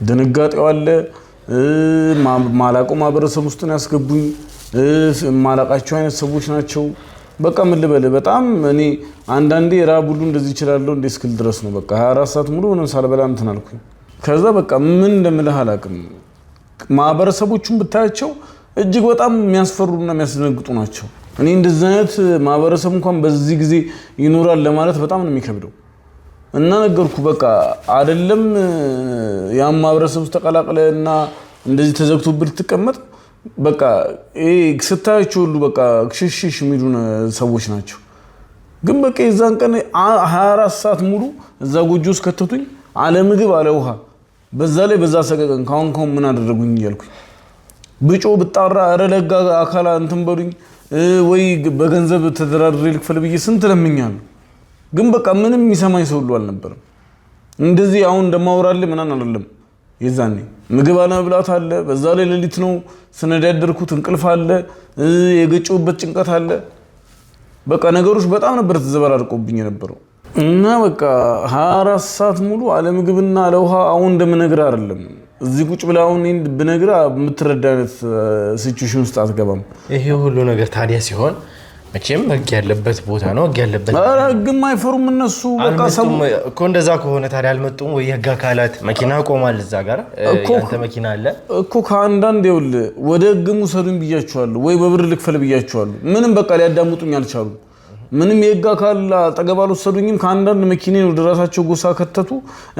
ድንጋጤው አለ። ማላቀው ማህበረሰብ ውስጥ ነው ያስገቡኝ። ማላቃቸው አይነት ሰዎች ናቸው። በቃ ምን ልበል በጣም እኔ አንዳንዴ ራብ ሁሉ እንደዚህ ይችላልው እንደ እስክል ድረስ ነው። በቃ 24 ሰዓት ሙሉ ምንም ሳልበላ እንትን አልኩኝ። ከዛ በቃ ምን እንደምልህ አላቅም። ማህበረሰቦቹን ብታያቸው እጅግ በጣም የሚያስፈሩና የሚያስደነግጡ ናቸው። እኔ እንደዚህ አይነት ማህበረሰብ እንኳን በዚህ ጊዜ ይኖራል ለማለት በጣም ነው የሚከብደው። እና ነገርኩ በቃ አይደለም ያ ማህበረሰብ ውስጥ ተቀላቅለና እንደዚህ ተዘግቶብህ ልትቀመጥ በቃ ስታያቸው ሁሉ በቃ ሽሽሽ የሚሉን ሰዎች ናቸው። ግን በቃ የዛን ቀን 24 ሰዓት ሙሉ እዛ ጎጆ ውስጥ ከተቱኝ፣ አለ ምግብ አለ ውሃ፣ በዛ ላይ በዛ ሰቀቀን ካሁን ምን አደረጉኝ እያልኩኝ ብጮ ብጣራ ኧረ ለጋ አካላ እንትን በሉኝ ወይ በገንዘብ ተደራድሬ ልክፈል ብዬ ስንት ለምኛለሁ። ግን በቃ ምንም የሚሰማኝ ሰው ሁሉ አልነበረም። እንደዚህ አሁን እንደማወራልህ ምናምን አይደለም። የዛኔ ምግብ አለመብላት አለ፣ በዛ ላይ ሌሊት ነው ስነዳ ያደርኩት፣ እንቅልፍ አለ፣ የገጨሁበት ጭንቀት አለ። በቃ ነገሮች በጣም ነበር ተዘበራርቆብኝ የነበረው እና በቃ 24 ሰዓት ሙሉ አለ ምግብና አለ ውሃ። አሁን እንደምነግርህ አይደለም። እዚህ ቁጭ ብለህ አሁን ብነግርህ የምትረዳ አይነት ሲቹዌሽን ውስጥ አትገባም። ይሄ ሁሉ ነገር ታዲያ ሲሆን መቼም ህግ ያለበት ቦታ ነው። ህግ ያለበት ኧረ ህግም አይፈሩም እነሱ። በቃ ሰው እኮ እንደዛ ከሆነ ታዲያ አልመጡም ወይ? የህግ አካላት መኪና ቆማል እዛ ጋር ያንተ መኪና አለ እኮ። ከአንዳንድ ይኸውልህ ወደ ህግም ውሰዱኝ ብያቸዋለሁ ወይ በብር ልክፈል ብያቸዋለሁ። ምንም በቃ ሊያዳምጡኝ አልቻሉም። ምንም የህግ አካል አጠገብ አልወሰዱኝም። ከአንዳንድ መኪናን ወደ ራሳቸው ጎሳ ከተቱ።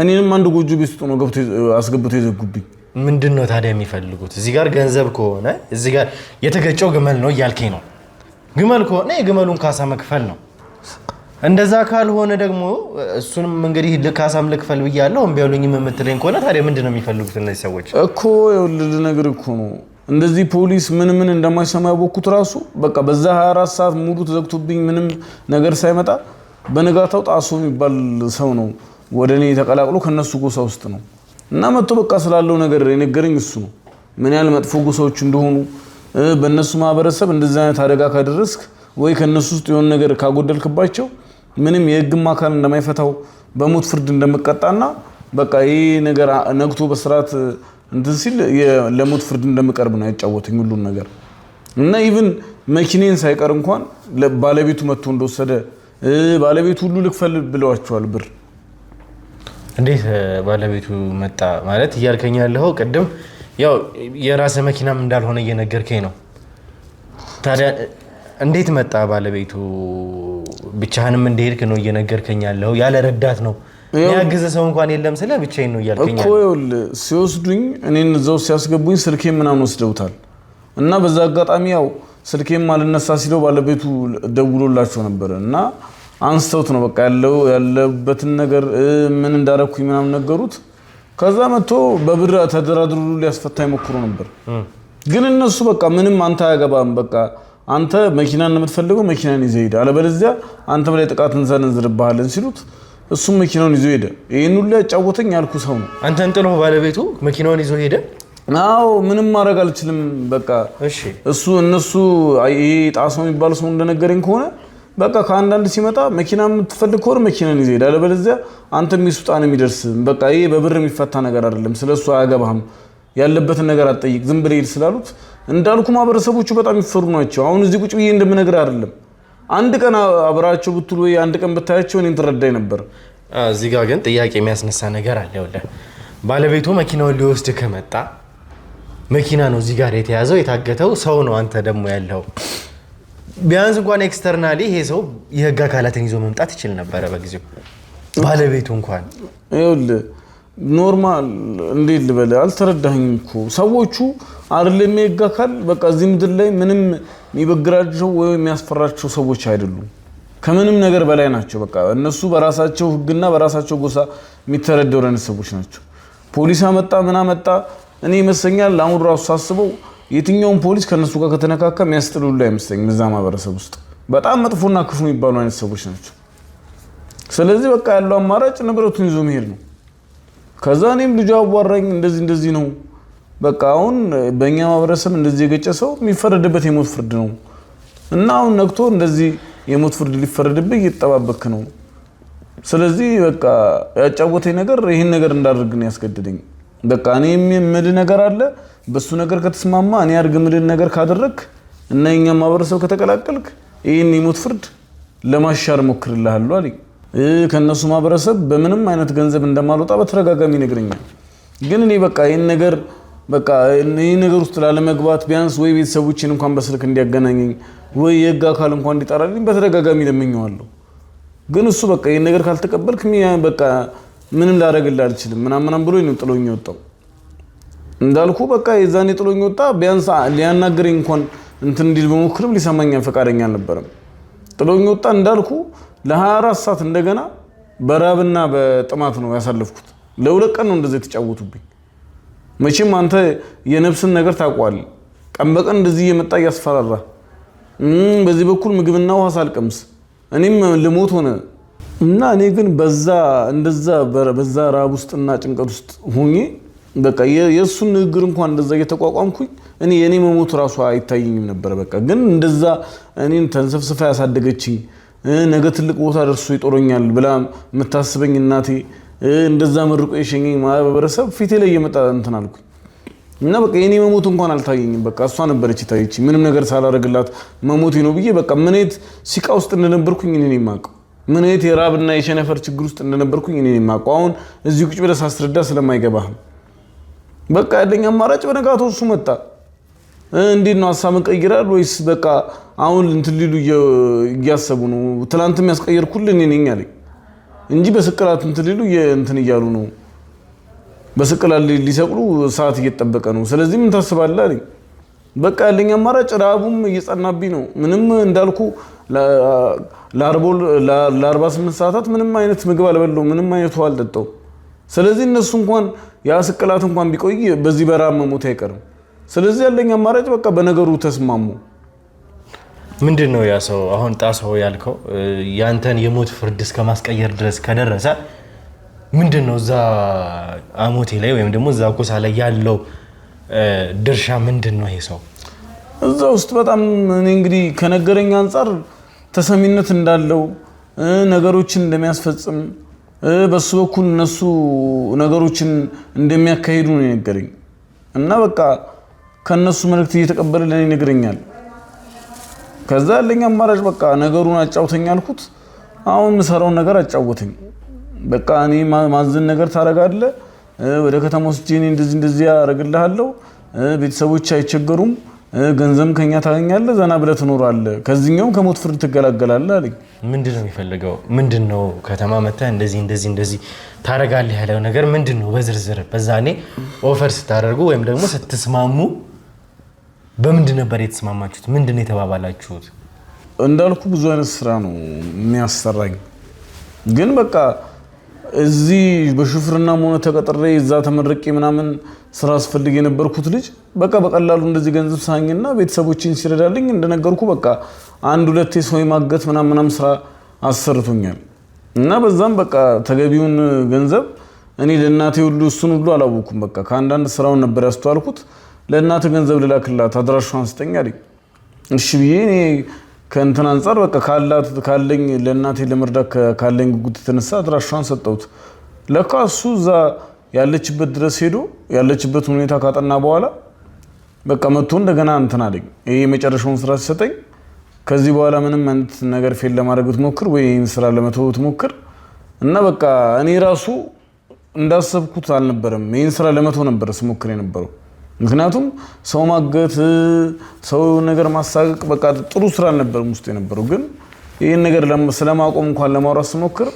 እኔንም አንድ ጎጆ ቤት ውስጥ ነው አስገብተው የዘጉብኝ። ምንድን ነው ታዲያ የሚፈልጉት? እዚህ ጋር ገንዘብ ከሆነ እዚህ ጋር የተገጨው ግመል ነው እያልከኝ ነው። ግመል ከሆነ የግመሉን ካሳ መክፈል ነው። እንደዛ ካልሆነ ደግሞ እሱንም እንግዲህ ካሳም ልክፈል ብያለሁ እምቢ ያሉኝም የምትለኝ ከሆነ ታዲያ ምንድን ነው የሚፈልጉት እነዚህ ሰዎች? እኮ ይኸውልህ ነገር እኮ ነው እንደዚህ ፖሊስ ምን እንደማይሰማ ያወቅኩት ራሱ በቃ በዛ 24 ሰዓት ሙሉ ተዘግቶብኝ ምንም ነገር ሳይመጣ በነጋታው ጣሶ የሚባል ሰው ነው ወደ እኔ ተቀላቅሎ ከነሱ ጎሳ ውስጥ ነው እና መጥቶ በቃ ስላለው ነገር የነገረኝ እሱ ነው። ምን ያህል መጥፎ ጎሳዎች እንደሆኑ በእነሱ ማህበረሰብ እንደዚህ አይነት አደጋ ካደረስክ ወይ ከነሱ ውስጥ የሆነ ነገር ካጎደልክባቸው ምንም የህግም አካል እንደማይፈታው በሞት ፍርድ እንደምቀጣና በቃ ይሄ ነገር ነግቶ በስርዓት እንትን ሲል ለሞት ፍርድ እንደምቀርብ ነው ያጫወተኝ ሁሉን ነገር እና ኢቭን መኪኔን ሳይቀር እንኳን ባለቤቱ መጥቶ እንደወሰደ ባለቤቱ ሁሉ ልክፈል ብለዋቸዋል ብር። እንዴት ባለቤቱ መጣ ማለት እያልከኝ ያለው ቅድም ያው የራስ መኪናም እንዳልሆነ እየነገርከኝ ነው። ታዲያ እንዴት መጣ ባለቤቱ? ብቻህንም እንደሄድክ ነው እየነገርከኝ ያለው። ያለ ረዳት ነው ያገዘ ሰው እንኳን የለም ስለ ብቻዬን ነው እያልከኝ እኮ። ይኸውልህ ሲወስዱኝ እኔን እዛው ሲያስገቡኝ ስልኬን ምናምን ወስደውታል እና በዛ አጋጣሚ ያው ስልኬን ማልነሳ ሲለው ባለቤቱ ደውሎላቸው ነበር እና አንስተውት ነው በቃ ያለበትን ነገር ምን እንዳረኩኝ ምናምን ነገሩት። ከዛ መጥቶ በብር ተደራድሩ ሊያስፈታ ይሞክሩ ነበር። ግን እነሱ በቃ ምንም አንተ አያገባም፣ በቃ አንተ መኪናን የምትፈልገው መኪናን ይዘህ ሄድ፣ አለበለዚያ አንተ ላይ ጥቃት እንሰነዝርብሃለን ሲሉት እሱም መኪናውን ይዞ ሄደ። ይሄን ሁሉ ያጫወተኝ ያልኩ ሰው ነው። አንተን ጥሎ ባለቤቱ መኪናውን ይዞ ሄደ? አዎ ምንም ማድረግ አልችልም። በቃ እሺ እነሱ ይሄ ጣሰው የሚባል ሰው እንደነገረኝ ከሆነ በቃ ከአንዳንድ ሲመጣ መኪና የምትፈልግ ከሆነ መኪናን ይዘህ ሄድ፣ አለበለዚያ አንተ የሚስጣን የሚደርስ በቃ ይሄ በብር የሚፈታ ነገር አይደለም፣ ስለሱ አያገባህም፣ ያለበትን ነገር አትጠይቅ፣ ዝም ብለህ ሄድ ስላሉት እንዳልኩ ማህበረሰቦቹ በጣም ይፈሩ ናቸው። አሁን እዚህ ቁጭ ብዬ እንደምነግርህ አይደለም። አንድ ቀን አብራቸው ብትሉ ወይ አንድ ቀን ብታያቸው እኔን ትረዳኝ ነበር። እዚህ ጋር ግን ጥያቄ የሚያስነሳ ነገር አለ። ይኸውልህ ባለቤቱ መኪናውን ሊወስድ ከመጣ መኪና ነው እዚህ ጋር የተያዘው፣ የታገተው ሰው ነው። አንተ ደግሞ ያለው ቢያንስ እንኳን ኤክስተርናሊ ይሄ ሰው የህግ አካላትን ይዞ መምጣት ይችል ነበረ በጊዜው ባለቤቱ እንኳን። ይኸውልህ ኖርማል እንዴት ልበልህ፣ አልተረዳኸኝም እኮ ሰዎቹ አይደለም የህግ አካል በቃ እዚህ ምድር ላይ ምንም የሚበግራቸው ወይ የሚያስፈራቸው ሰዎች አይደሉም። ከምንም ነገር በላይ ናቸው። በቃ እነሱ በራሳቸው ህግና በራሳቸው ጎሳ የሚተዳደሩ አይነት ሰዎች ናቸው። ፖሊስ አመጣ ምን አመጣ እኔ ይመስለኛል አሁን ራሱ ሳስበው የትኛውም ፖሊስ ከነሱ ጋር ከተነካካ የሚያስጥሉሉ አይመስለኝም። እዛ ማህበረሰብ ውስጥ በጣም መጥፎና ክፉ የሚባሉ አይነት ሰዎች ናቸው። ስለዚህ በቃ ያለው አማራጭ ንብረቱን ይዞ መሄድ ነው። ከዛ እኔም ልጁ አዋራኝ እንደዚህ ነው በቃ አሁን በእኛ ማህበረሰብ እንደዚህ የገጨ ሰው የሚፈረድበት የሞት ፍርድ ነው እና አሁን ነግቶ እንደዚህ የሞት ፍርድ ሊፈረድብህ እየተጠባበክ ነው። ስለዚህ በቃ ያጫወተኝ ነገር ይህን ነገር እንዳደርግ ነው ያስገድደኝ። በቃ እኔ የምልህ ነገር አለ፣ በሱ ነገር ከተስማማ እኔ አድርግ የምልህ ነገር ካደረግክ እና የኛ ማህበረሰብ ከተቀላቀልክ ይህን የሞት ፍርድ ለማሻር ሞክርልሃለሁ አለኝ። ከነሱ ማህበረሰብ በምንም አይነት ገንዘብ እንደማልወጣ በተደጋጋሚ ይነግረኛል። ግን እኔ በቃ ይህን ነገር ውስጥ ላለመግባት ቢያንስ ወይ ቤተሰቦችን እንኳን በስልክ እንዲያገናኘኝ ወይ የህግ አካል እንኳን እንዲጠራልኝ በተደጋጋሚ ለምኜዋለሁ። ግን እሱ በቃ ይህን ነገር ካልተቀበልክ በቃ ምንም ላደርግልህ አልችልም ምናምን ብሎ ነው ጥሎኝ ወጣው እንዳልኩ በቃ የዛኔ ጥሎኝ ወጣ። ቢያንስ ሊያናገረኝ እንኳን እንትን እንዲል በሞክርም ሊሰማኝ ፈቃደኛ አልነበረም። ጥሎኝ ወጣ። እንዳልኩ ለ24 ሰዓት እንደገና በራብና በጥማት ነው ያሳለፍኩት። ለ2 ቀን ነው እንደዚህ የተጫወቱብኝ። መቼም አንተ የነፍስን ነገር ታውቀዋለህ። ቀን በቀን እንደዚህ እየመጣ እያስፈራራ በዚህ በኩል ምግብና ውሃ ሳልቀምስ እኔም ልሞት ሆነ እና እኔ ግን በዛ ራብ ውስጥና ጭንቀት ውስጥ ሆኜ በቃ የእሱን ንግግር እንኳን እንደዛ እየተቋቋምኩኝ እኔ የኔ መሞት ራሱ አይታየኝም ነበር። በቃ ግን እንደዛ እኔን ተንሰፍስፋ ያሳደገችኝ ነገ ትልቅ ቦታ ደርሶ ይጦረኛል ብላ የምታስበኝ እናቴ እንደዛ መርቆ የሸኘኝ ማህበረሰብ ፊቴ ላይ እየመጣ እንትን አልኩኝ እና በቃ የኔ መሞት እንኳን አልታየኝም። በቃ እሷ ነበረች ታየች ምንም ነገር ሳላረግላት መሞቴ ነው ብዬ በቃ ምን አይነት ሲቃ ውስጥ እንደነበርኩኝ እኔ ነኝ የማውቀው። ምን አይነት የራብና የሸነፈር ችግር ውስጥ እንደነበርኩኝ እኔ ነኝ የማውቀው። አሁን እዚህ ቁጭ ብለህ ሳስረዳ ስለማይገባህ በቃ ያለኝ አማራጭ በነጋታው እሱ መጣ። እንዴት ነው ሀሳብ እንቀይራል ወይስ በቃ አሁን እንትን ሊሉ እያሰቡ ነው? ትላንትም ያስቀየርኩልህ እኔ ነኝ አለኝ እንጂ በስቅላት እንትን ሊሉ እንትን እያሉ ነው። በስቅላት ሊሰቅሉ ሰዓት እየተጠበቀ ነው። ስለዚህ ምን ታስባለህ አለኝ። በቃ ያለኝ አማራጭ ራቡም እየጸናብኝ ነው። ምንም እንዳልኩ ለ48 ሰዓታት ምንም አይነት ምግብ አልበላሁም፣ ምንም አይነት ውሃ አልጠጣሁም። ስለዚህ እነሱ እንኳን ያ ስቅላት እንኳን ቢቆይ በዚህ በራብ መሞት አይቀርም። ስለዚህ ያለኝ አማራጭ በቃ በነገሩ ተስማሙ። ምንድነው ያ ሰው አሁን ጣሰው ያልከው ያንተን የሞት ፍርድ እስከ ማስቀየር ድረስ ከደረሰ ምንድነው እዛ አሞቴ ላይ ወይም ደግሞ እዛ ኮሳ ላይ ያለው ድርሻ ምንድነው? ይሄ ሰው እዛ ውስጥ በጣም እኔ እንግዲህ ከነገረኝ አንፃር ተሰሚነት እንዳለው ነገሮችን እንደሚያስፈጽም በሱ በኩል እነሱ ነገሮችን እንደሚያካሂዱ ነው የነገረኝ እና በቃ ከነሱ መልእክት እየተቀበለ ለኔ ይነግረኛል። ከዛ ያለኝ አማራጭ በቃ ነገሩን አጫውተኝ አልኩት። አሁን የምሰራውን ነገር አጫወተኝ። በቃ እኔ ማዘን ነገር ታረጋለህ፣ ወደ ከተማ ውስጥ እኔ እንደዚህ ያረግልሃለሁ፣ ቤተሰቦች አይቸገሩም፣ ገንዘብ ከኛ ታገኛለህ፣ ዘና ብለህ ትኖራለህ፣ ከዚህኛው ከሞት ፍርድ ትገላገላለህ አለኝ። ምንድነው የሚፈልገው? ምንድነው ከተማ መተህ እንደዚህ ታረጋለህ ያለው ነገር ምንድነው? በዝርዝር በዛኔ ኦፈር ስታደርጉ ወይም ደግሞ ስትስማሙ በምንድን ነበር የተስማማችሁት? ምንድነው የተባባላችሁት? እንዳልኩ ብዙ አይነት ስራ ነው የሚያሰራኝ። ግን በቃ እዚህ በሹፍርና ሆነ ተቀጥሬ እዛ ተመረቄ ምናምን ስራ አስፈልግ የነበርኩት ልጅ በቃ በቀላሉ እንደዚህ ገንዘብ ሳኝና ቤተሰቦችን ሲረዳልኝ እንደነገርኩ በቃ 1-2 ሰው የማገት ምናምን ስራ አሰርቶኛል እና በዛም በቃ ተገቢውን ገንዘብ እኔ ለእናቴ ሁሉ እሱን ሁሉ አላወኩም። በቃ ከአንዳንድ ስራውን ነበር ያስተዋልኩት። ለእናቴ ገንዘብ ልላክላት አድራሻዋን ስጠኝ አለኝ። እሺ ብዬ እኔ ከእንትን አንፃር በቃ ካለኝ ለእናቴ ለመርዳት ካለኝ ጉጉት የተነሳ አድራሻዋን ሰጠሁት። ለካ እሱ እዛ ያለችበት ድረስ ሄዶ ያለችበት ሁኔታ ካጠና በኋላ በቃ መጥቶ እንደገና እንትን አለኝ። ይሄ የመጨረሻውን ስራ ሲሰጠኝ ከዚህ በኋላ ምንም አይነት ነገር ፌል ለማድረግ ትሞክር ወይ ይሄን ስራ ለመተው ትሞክር እና በቃ እኔ ራሱ እንዳሰብኩት አልነበረም። ይሄን ስራ ለመተው ነበር ስሞክር የነበረው። ምክንያቱም ሰው ማገት፣ ሰው ነገር ማሳቀቅ በቃ ጥሩ ስራ አልነበረም ውስጥ የነበረው። ግን ይሄን ነገር ስለማቆም እንኳን ለማውራት ስሞክር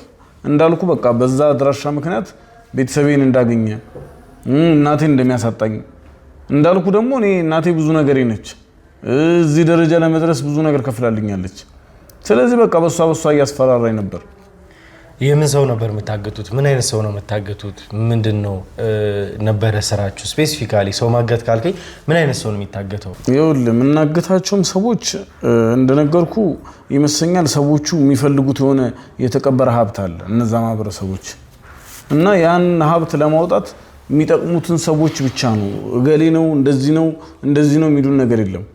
እንዳልኩ በቃ በዛ አድራሻ ምክንያት ቤተሰቤን እንዳገኘ እናቴን እንደሚያሳጣኝ እንዳልኩ ደግሞ እኔ እናቴ ብዙ ነገር ነች። እዚህ ደረጃ ለመድረስ ብዙ ነገር ከፍላልኛለች። ስለዚህ በቃ በሷ እያስፈራራኝ ነበር። የምን ሰው ነበር የምታገቱት? ምን አይነት ሰው ነው የምታገቱት? ምንድነው ነበር ስራችሁ? ስፔሲፊካሊ ሰው ማገት ካልከኝ ምን አይነት ሰው ነው የሚታገተው? ይኸውልህ የምናገታቸውም ሰዎች እንደነገርኩ ይመስለኛል ሰዎቹ የሚፈልጉት የሆነ የተቀበረ ሀብት አለ እነዛ ማህበረሰቦች እና ያን ሀብት ለማውጣት የሚጠቅሙትን ሰዎች ብቻ ነው። እገሌ ነው እንደዚህ ነው የሚሉን ነገር የለም።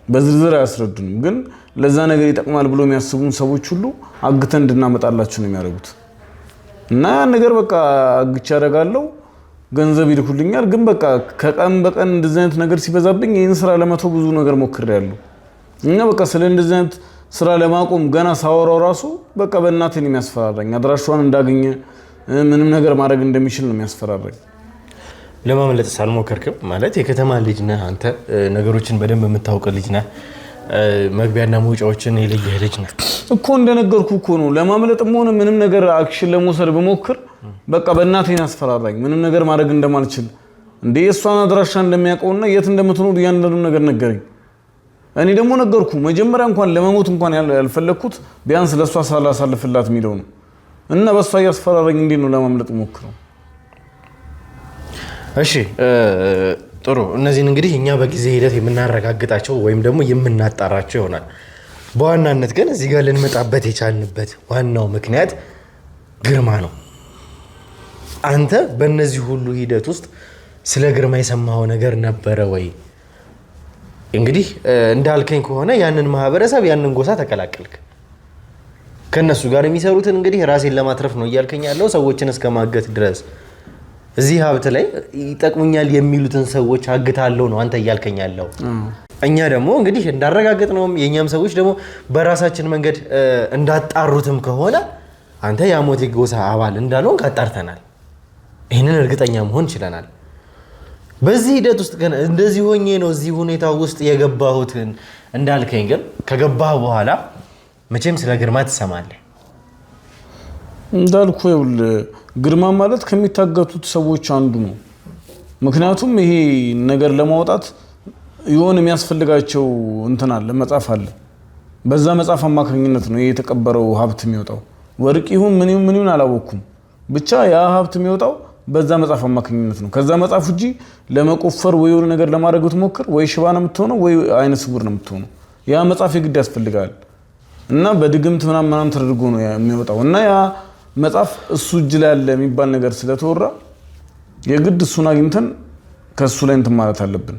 በዝርዝር አያስረዱንም። ግን ለዛ ነገር ይጠቅማል ብሎ የሚያስቡን ሰዎች ሁሉ አግተን እንድናመጣላችሁ ነው የሚያደርጉት እና ያን ነገር በቃ አግቼ ያደርጋለሁ፣ ገንዘብ ይልኩልኛል። ግን በቃ ከቀን በቀን እንደዚህ አይነት ነገር ሲበዛብኝ ይህን ስራ ለመተው ብዙ ነገር ሞክሬያለሁ እና በቃ ስለ እንደዚህ አይነት ስራ ለማቆም ገና ሳወራው ራሱ በቃ በእናቴ ነው የሚያስፈራራኝ። አድራሻዋን እንዳገኘ ምንም ነገር ማድረግ እንደሚችል ነው የሚያስፈራራኝ። ለማመለጥ ሳልሞከርክም ማለት የከተማ ልጅ ነህ አንተ፣ ነገሮችን በደንብ የምታውቅ ልጅ ነህ፣ መግቢያና መውጫዎችን የለየህ ልጅ ነህ እኮ። እንደነገርኩ እኮ ነው ለማመለጥም ሆነ ምንም ነገር አክሽን ለመውሰድ በሞክር በቃ በእናቴ ያስፈራራኝ። ምንም ነገር ማድረግ እንደማልችል እንዴ እሷን አድራሻ እንደሚያውቀውና የት እንደምትኖር እያንዳንዱ ነገር ነገረኝ። እኔ ደግሞ ነገርኩ መጀመሪያ እንኳን ለመሞት እንኳን ያልፈለኩት ቢያንስ ለሷ ሳላሳልፍላት የሚለው ነው እና በሷ ያስፈራረኝ እንዴት ነው ለማምለጥ ሞክረው። እሺ ጥሩ። እነዚህን እንግዲህ እኛ በጊዜ ሂደት የምናረጋግጣቸው ወይም ደግሞ የምናጣራቸው ይሆናል። በዋናነት ግን እዚህ ጋር ልንመጣበት የቻልንበት ዋናው ምክንያት ግርማ ነው። አንተ በእነዚህ ሁሉ ሂደት ውስጥ ስለ ግርማ የሰማኸው ነገር ነበረ ወይ? እንግዲህ እንዳልከኝ ከሆነ ያንን ማህበረሰብ ያንን ጎሳ ተቀላቀልክ። ከነሱ ጋር የሚሰሩትን እንግዲህ ራሴን ለማትረፍ ነው እያልከኝ ያለው ሰዎችን እስከ ማገት ድረስ እዚህ ሀብት ላይ ይጠቅሙኛል የሚሉትን ሰዎች አግታለሁ ነው አንተ እያልከኝ ያለው። እኛ ደግሞ እንግዲህ እንዳረጋግጥ ነው የኛም ሰዎች ደግሞ በራሳችን መንገድ እንዳጣሩትም ከሆነ አንተ የአሞቴ ጎሳ አባል እንዳልሆንክ አጣርተናል። ይህንን እርግጠኛ መሆን ችለናል። በዚህ ሂደት ውስጥ ግን እንደዚህ ሆኜ ነው እዚህ ሁኔታ ውስጥ የገባሁትን እንዳልከኝ ግን ከገባህ በኋላ መቼም ስለ ግርማ ትሰማለህ። እንዳልኩ ግርማ ማለት ከሚታገቱት ሰዎች አንዱ ነው። ምክንያቱም ይሄ ነገር ለማውጣት የሆነ የሚያስፈልጋቸው እንትን አለ፣ መጻፍ አለ። በዛ መጻፍ አማካኝነት ነው የተቀበረው ሀብት የሚወጣው። ወርቅ ይሁን ምን ይሁን አላወኩም፣ ብቻ ያ ሀብት የሚወጣው በዛ መጻፍ አማካኝነት ነው። ከዛ መጻፍ እንጂ ለመቆፈር ወይ የሆነ ነገር ለማድረግ ብትሞክር ወይ ሽባ ነው የምትሆነው ወይ አይነ ስውር ነው የምትሆነው። ያ መጻፍ የግድ ያስፈልጋል እና በድግምት ምናምን ተደርጎ ነው የሚወጣው እና ያ መጻፍ እሱ እጅ ላይ ያለ የሚባል ነገር ስለተወራ የግድ እሱን አግኝተን ከሱ ላይ እንትን ማለት አለብን።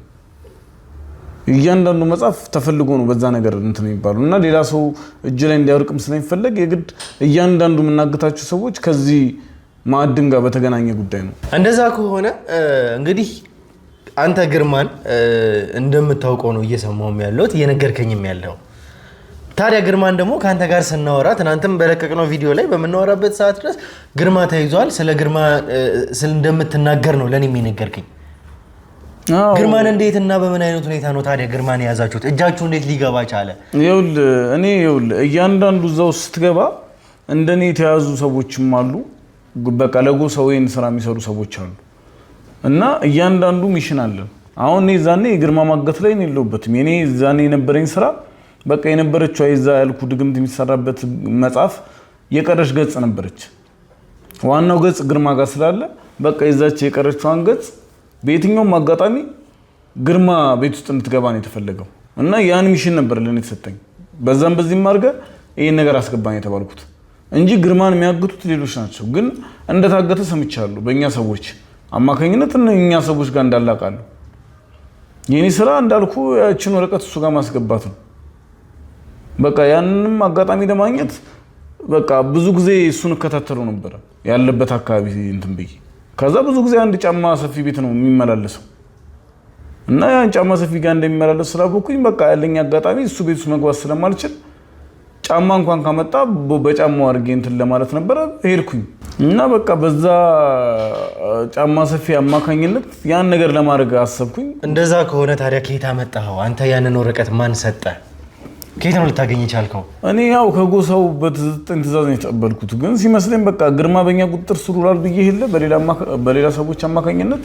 እያንዳንዱ መጻፍ ተፈልጎ ነው በዛ ነገር እንትን የሚባለው እና ሌላ ሰው እጅ ላይ እንዲያወርቅም ስለሚፈለግ የግድ እያንዳንዱ የምናገታቸው ሰዎች ከዚህ ማዕድን ጋር በተገናኘ ጉዳይ ነው። እንደዛ ከሆነ እንግዲህ አንተ ግርማን እንደምታውቀው ነው እየሰማሁም ያለሁት እየነገርከኝም ያለው። ታዲያ ግርማን ደግሞ ከአንተ ጋር ስናወራ ትናንትም በለቀቅነው ቪዲዮ ላይ በምናወራበት ሰዓት ድረስ ግርማ ተይዟል፣ ስለ ግርማ እንደምትናገር ነው ለኔ የሚነገርከኝ። ግርማን እንዴት እና በምን አይነት ሁኔታ ነው ታዲያ ግርማን የያዛችሁት? እጃችሁ እንዴት ሊገባ ቻለ? ይኸውልህ እያንዳንዱ እዛው ስትገባ እንደኔ የተያዙ ሰዎችም አሉ። በቃ ለጎሳው ወይን ስራ የሚሰሩ ሰዎች አሉ እና እያንዳንዱ ሚሽን አለ። አሁን እኔ ዛኔ የግርማ ማገት ላይ ነው የለውበትም። እኔ ዛኔ የነበረኝ ስራ በቃ የነበረችው አይዛ ያልኩ ድግምት የሚሰራበት መጽሐፍ የቀረች ገጽ ነበረች። ዋናው ገጽ ግርማ ጋር ስላለ በቃ የዛች የቀረችዋን ገጽ በየትኛውም አጋጣሚ ግርማ ቤት ውስጥ እንድትገባ ነው የተፈለገው እና ያን ሚሽን ነበር ለኔ የተሰጠኝ። በዛም በዚህም አድርገህ ይሄን ነገር አስገባኝ የተባልኩት እንጂ ግርማን የሚያግቱት ሌሎች ናቸው። ግን እንደታገተ ሰምቻለሁ በእኛ ሰዎች አማካኝነት እና እኛ ሰዎች ጋር እንዳላቃለሁ። የኔ ስራ እንዳልኩ ያችን ወረቀት እሱ ጋር ማስገባት ነው። በቃ ያንንም አጋጣሚ ለማግኘት በቃ ብዙ ጊዜ እሱን እከታተለው ነበር ያለበት አካባቢ እንትን ብዬ። ከዛ ብዙ ጊዜ አንድ ጫማ ሰፊ ቤት ነው የሚመላለሰው እና ያን ጫማ ሰፊ ጋር እንደሚመላለስ ስላወኩኝ በቃ ያለኝ አጋጣሚ እሱ ቤት ውስጥ መግባት ስለማልችል ጫማ እንኳን ካመጣ በጫማው አድርጌ እንትን ለማለት ነበር ሄድኩኝ እና በቃ በዛ ጫማ ሰፊ አማካኝነት ያን ነገር ለማድረግ አሰብኩኝ። እንደዛ ከሆነ ታዲያ ከየት አመጣኸው አንተ? ያንን ወረቀት ማን ሰጠ? ከየት ነው ልታገኝ ቻልከው? እኔ ያው ከጎሳው በተሰጠኝ ትዕዛዝ ነው የተቀበልኩት። ግን ሲመስለኝ በቃ ግርማ በእኛ ቁጥጥር ስር ውሏል ብዬ ሄለ በሌላ ሰዎች አማካኝነት።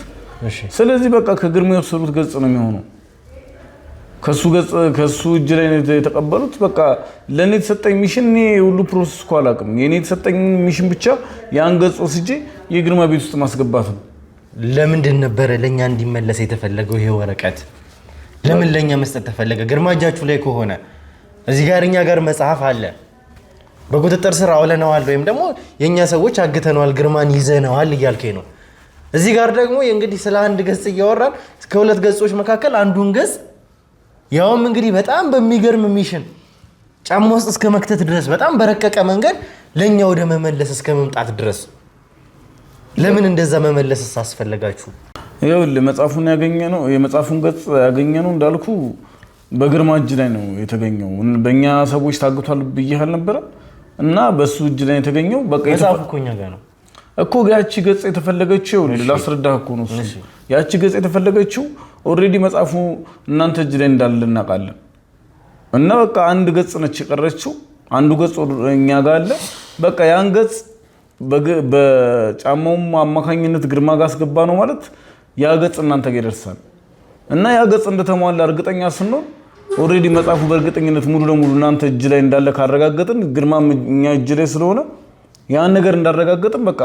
ስለዚህ በቃ ከግርማ የወሰዱት ገጽ ነው የሚሆነው። ከሱ እጅ ላይ የተቀበሉት በቃ ለኔ የተሰጠኝ ሚሽን እኔ ሁሉ ፕሮሰስ እኮ አላውቅም። የኔ የተሰጠኝ ሚሽን ብቻ ያን ገጽ ወስጄ የግርማ ቤት ውስጥ ማስገባት ነው። ለምንድን ነበረ ለኛ እንዲመለስ የተፈለገው ይሄ ወረቀት? ለምን ለኛ መስጠት ተፈለገ? ግርማ እጃችሁ ላይ ከሆነ እዚህ ጋር እኛ ጋር መጽሐፍ አለ፣ በቁጥጥር ስር አውለነዋል ወይም ደግሞ የኛ ሰዎች አግተነዋል፣ ግርማን ይዘነዋል እያልከኝ ነው። እዚህ ጋር ደግሞ እንግዲህ ስለ አንድ ገጽ እያወራን ከሁለት ገጾች መካከል አንዱን ገጽ ያውም እንግዲህ በጣም በሚገርም ሚሽን ጫማ ውስጥ እስከ መክተት ድረስ በጣም በረቀቀ መንገድ ለኛ ወደ መመለስ እስከ መምጣት ድረስ ለምን እንደዛ መመለስ አስፈለጋችሁ? ይኸውልህ መጽሐፉን ያገኘነው የመጽሐፉን ገጽ ያገኘነው እንዳልኩ በግርማ እጅ ላይ ነው የተገኘው። በእኛ ሰዎች ታግቷል ብዬሃል ነበረ እና በሱ እጅ ላይ የተገኘው በቃ መጽሐፉ እኮ እኛ ጋር ነው እኮ። ያቺ ገጽ የተፈለገችው ላስረዳህ እኮ ነው እሱ። ያቺ ገጽ የተፈለገችው ኦልሬዲ መጽሐፉ እናንተ እጅ ላይ እንዳለ እናውቃለን እና በቃ አንድ ገጽ ነች የቀረችው። አንዱ ገጽ እኛ ጋር አለ። በቃ ያን ገጽ በጫማውም አማካኝነት ግርማ ጋር አስገባ ነው ማለት ያ ገጽ እናንተ ጋር ይደርሳል እና ያ ገጽ እንደተሟላ እርግጠኛ ስንሆን ኦሬዲ መጽሐፉ በእርግጠኝነት ሙሉ ለሙሉ እናንተ እጅ ላይ እንዳለ ካረጋገጥን ግርማም እኛ እጅ ላይ ስለሆነ ያን ነገር እንዳረጋገጥን በቃ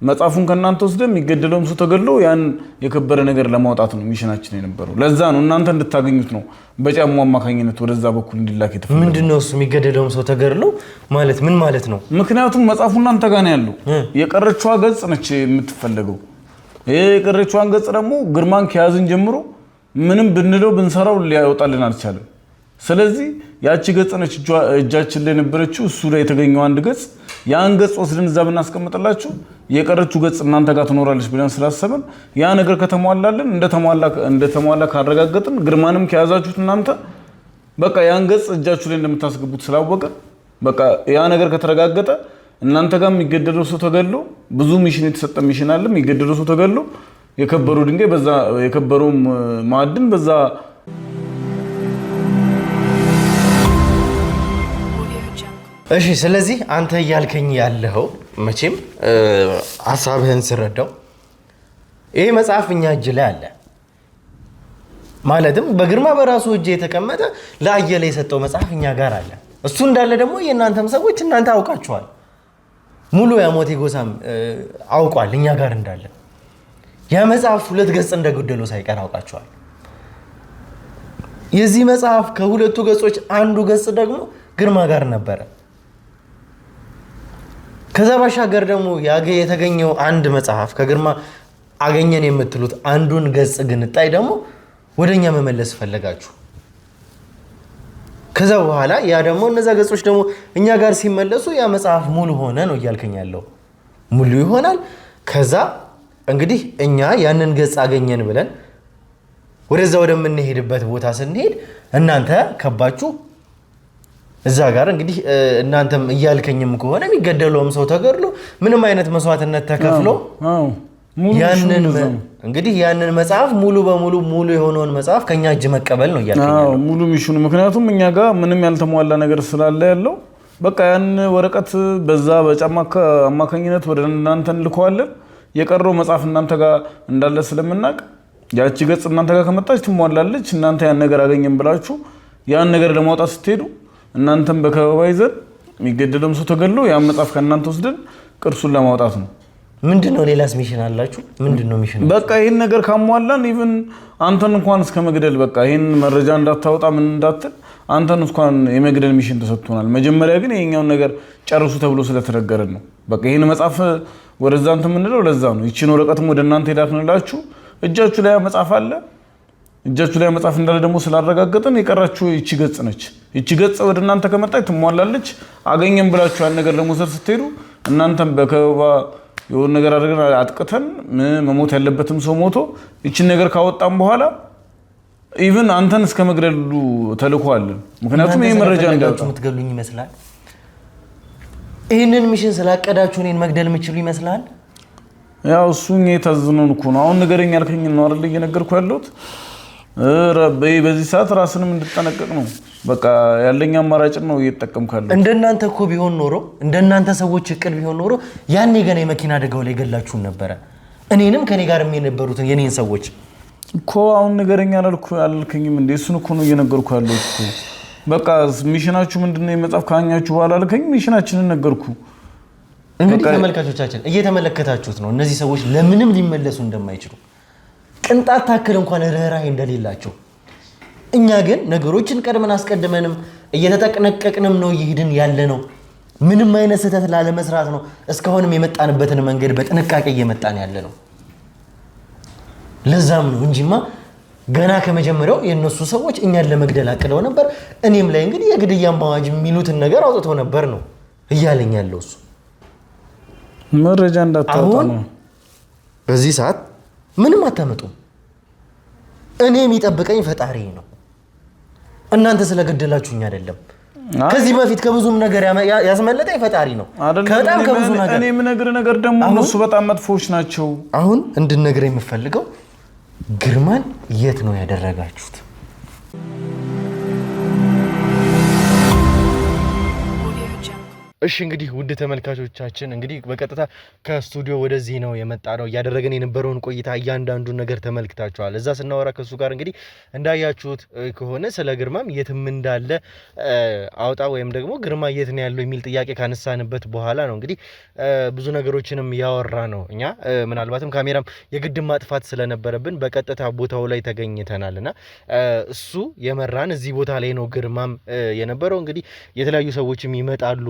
መጽሐፉን ከናንተ ወስደን የሚገደለውም ሰው ተገድሎ ያን የከበረ ነገር ለማውጣት ነው ሚሽናችን የነበረው። ለዛ ነው እናንተ እንድታገኙት ነው በጫማው አማካኝነት ወደዛ በኩል እንዲላክ የተፈለገው። ምንድነው እሱ የሚገደለውም ሰው ተገድሎ ማለት ምን ማለት ነው? ምክንያቱም መጽሐፉ እናንተ ጋር ነው ያለው። የቀረችዋ ገጽ ነች የምትፈልገው። የቀረችዋን ገጽ ደግሞ ግርማን ከያዝን ጀምሮ ምንም ብንለው ብንሰራው ሊያወጣልን አልቻለም። ስለዚህ ያቺ ገጽ ነች እጃችን ላይ ነበረችው። እሱ ላይ የተገኘው አንድ ገጽ ያን ገጽ ወስደን እዛ ብናስቀምጥላችሁ የቀረችው ገጽ እናንተ ጋር ትኖራለች ብለን ስላሰብን ያ ነገር ከተሟላልን እንደተሟላ ካረጋገጥን ግርማንም ከያዛችሁት እናንተ በቃ ያን ገጽ እጃችሁ ላይ እንደምታስገቡት ስላወቀን በቃ ያ ነገር ከተረጋገጠ እናንተ ጋር የሚገደለው ሰው ተገድሎ ብዙ ሚሽን የተሰጠ ሚሽን አለ። የሚገደለው ሰው ተገድሎ የከበሩ ድንጋይ በዛ የከበረው ማዕድን በዛ እሺ ስለዚህ አንተ እያልከኝ ያለው መቼም ሐሳብህን ስረዳው ይሄ መጽሐፍ እኛ እጅ ላይ አለ ማለትም በግርማ በራሱ እጅ የተቀመጠ ለአየለ የሰጠው መጽሐፍ እኛ ጋር አለ። እሱ እንዳለ ደግሞ የእናንተም ሰዎች እናንተ አውቃችኋል። ሙሉ ያሞቴ ጎሳም አውቋል እኛ ጋር እንዳለ። ያ መጽሐፍ 2 ገጽ እንደጎደለው ሳይቀር አውቃችኋል። የዚህ መጽሐፍ ከሁለቱ ገጾች አንዱ ገጽ ደግሞ ግርማ ጋር ነበረ። ከዛ ባሻገር ደግሞ የተገኘው አንድ መጽሐፍ ከግርማ አገኘን የምትሉት አንዱን ገጽ ግንጣይ ደግሞ ወደኛ መመለስ ፈለጋችሁ። ከዛ በኋላ ያ ደግሞ እነዛ ገጾች ደግሞ እኛ ጋር ሲመለሱ ያ መጽሐፍ ሙሉ ሆነ ነው እያልከኝ ያለው። ሙሉ ይሆናል። ከዛ እንግዲህ እኛ ያንን ገጽ አገኘን ብለን ወደዛ ወደምንሄድበት ቦታ ስንሄድ እናንተ ከባችሁ እዛ ጋር እንግዲህ እናንተም እያልከኝም ከሆነ የሚገደለውም ሰው ተገድሎ ምንም አይነት መስዋዕትነት ተከፍሎ ያንን እንግዲህ ያንን መጽሐፍ ሙሉ በሙሉ ሙሉ የሆነውን መጽሐፍ ከኛ እጅ መቀበል ነው እያልከኝ ሙሉ ሚሽኑ። ምክንያቱም እኛ ጋር ምንም ያልተሟላ ነገር ስላለ ያለው በቃ ያን ወረቀት በዛ በጫማ አማካኝነት ወደ እናንተ እንልከዋለን። የቀረው መጽሐፍ እናንተ ጋር እንዳለ ስለምናቅ ያቺ ገጽ እናንተ ጋር ከመጣች ትሟላለች። እናንተ ያን ነገር አገኘን ብላችሁ ያን ነገር ለማውጣት ስትሄዱ እናንተም በከበባ ይዘን የሚገደለውም ሰው ተገድሎ ያን መጽሐፍ ከእናንተ ወስደን ቅርሱን ለማውጣት ነው። ምንድነው ሌላስ ሚሽን አላችሁ? ምንድነው ሚሽን? በቃ ይሄን ነገር ካሟላን ኢቭን አንተን እንኳን እስከ መግደል በቃ ይሄን መረጃ እንዳታወጣ ምን እንዳትል አንተን እንኳን የመግደል ሚሽን ተሰጥቶናል። መጀመሪያ ግን ይሄኛውን ነገር ጨርሱ ተብሎ ስለተነገረን ነው። በቃ ይሄን መጽሐፍ ወደዛ እንትን የምንለው ለዛ ነው። ይቺን ወረቀትም ወደ እናንተ ሄዳክንላችሁ እጃችሁ ላይ መጽሐፍ አለ። እጃችሁ ላይ መጽሐፍ እንዳለ ደግሞ ስላረጋገጥን የቀራችሁ ይቺ ገጽ ነች። ይቺ ገጽ ወደ እናንተ ከመጣች ትሟላለች። አገኘን ብላችሁ ያን ነገር ለመውሰድ ስትሄዱ እናንተም በከበባ የሆነ ነገር አድርገን አጥቅተን መሞት ያለበትም ሰው ሞቶ ይቺን ነገር ካወጣን በኋላ ኢቭን አንተን እስከ መግደሉ ተልኮአለን። ምክንያቱም ይሄ መረጃ እንዳውጣ የምትገሉኝ ይመስላል። ይሄንን ሚሽን ስላቀዳችሁ እኔን መግደል የምትችሉ ይመስላል። ያው እሱኝ የተዝነን እኮ ነው። አሁን ነገረኛ አልከኝ ነው አይደል እየነገርኩ ያለሁት። በዚህ ሰዓት ራስንም እንድጠነቀቅ ነው። በቃ ያለኝ አማራጭ ነው እየተጠቀምካለሁ። እንደናንተ እኮ ቢሆን ኖሮ እንደናንተ ሰዎች እቅድ ቢሆን ኖሮ ያኔ ገና የመኪና አደጋው ላይ ገላችሁን ነበረ። እኔንም ከኔ ጋር የነበሩትን የኔን ሰዎች እኮ አሁን ነገረኛ አልከኝም እንዴ? እሱን እኮ ነው እየነገርኩ ያለሁት እኮ። በቃ ሚሽናችሁ ምንድነው? የመጽሐፍ ካኛችሁ በኋላ አልከኝ ሚሽናችንን ነገርኩ። እንግዲህ ተመልካቾቻችን እየተመለከታችሁት ነው እነዚህ ሰዎች ለምንም ሊመለሱ እንደማይችሉ ቅንጣት ታክል እንኳን ርህራሄ እንደሌላቸው። እኛ ግን ነገሮችን ቀድመን አስቀድመንም እየተጠነቀቅንም ነው እየሄድን ያለ ነው። ምንም አይነት ስህተት ላለመስራት ነው እስካሁንም የመጣንበትን መንገድ በጥንቃቄ እየመጣን ያለ ነው። ለዛም ነው እንጂማ ገና ከመጀመሪያው የነሱ ሰዎች እኛን ለመግደል አቅደው ነበር። እኔም ላይ እንግዲህ የግድያ ማዋጅ የሚሉትን ነገር አውጥቶ ነበር ነው እያለኝ ያለው እሱ። መረጃ እንዳታወጣ ነው። በዚህ ሰዓት ምንም አታመጡም። እኔ የሚጠብቀኝ ፈጣሪ ነው። እናንተ ስለገደላችሁኝ አይደለም። ከዚህ በፊት ከብዙም ነገር ያስመለጠኝ ፈጣሪ ነው። በጣም ከብዙ ነገር እኔ የምነግርህ ነገር ደግሞ እነሱ በጣም መጥፎች ናቸው። አሁን እንድነግርህ የምፈልገው ግርማን የት ነው ያደረጋችሁት? እሺ እንግዲህ ውድ ተመልካቾቻችን እንግዲህ በቀጥታ ከስቱዲዮ ወደዚህ ነው የመጣነው። ያደረገን የነበረውን ቆይታ እያንዳንዱን ነገር ተመልክታችኋል። እዛ ስናወራ ከሱ ጋር እንግዲህ እንዳያችሁት ከሆነ ስለ ግርማም የትም እንዳለ አውጣ ወይም ደግሞ ግርማ የት ነው ያለው የሚል ጥያቄ ካነሳንበት በኋላ ነው እንግዲህ ብዙ ነገሮችንም ያወራ ነው። እኛ ምናልባትም ካሜራም የግድ ማጥፋት ስለነበረብን በቀጥታ ቦታው ላይ ተገኝተናልና እሱ የመራን እዚህ ቦታ ላይ ነው ግርማም የነበረው። እንግዲህ የተለያዩ ሰዎችም ይመጣሉ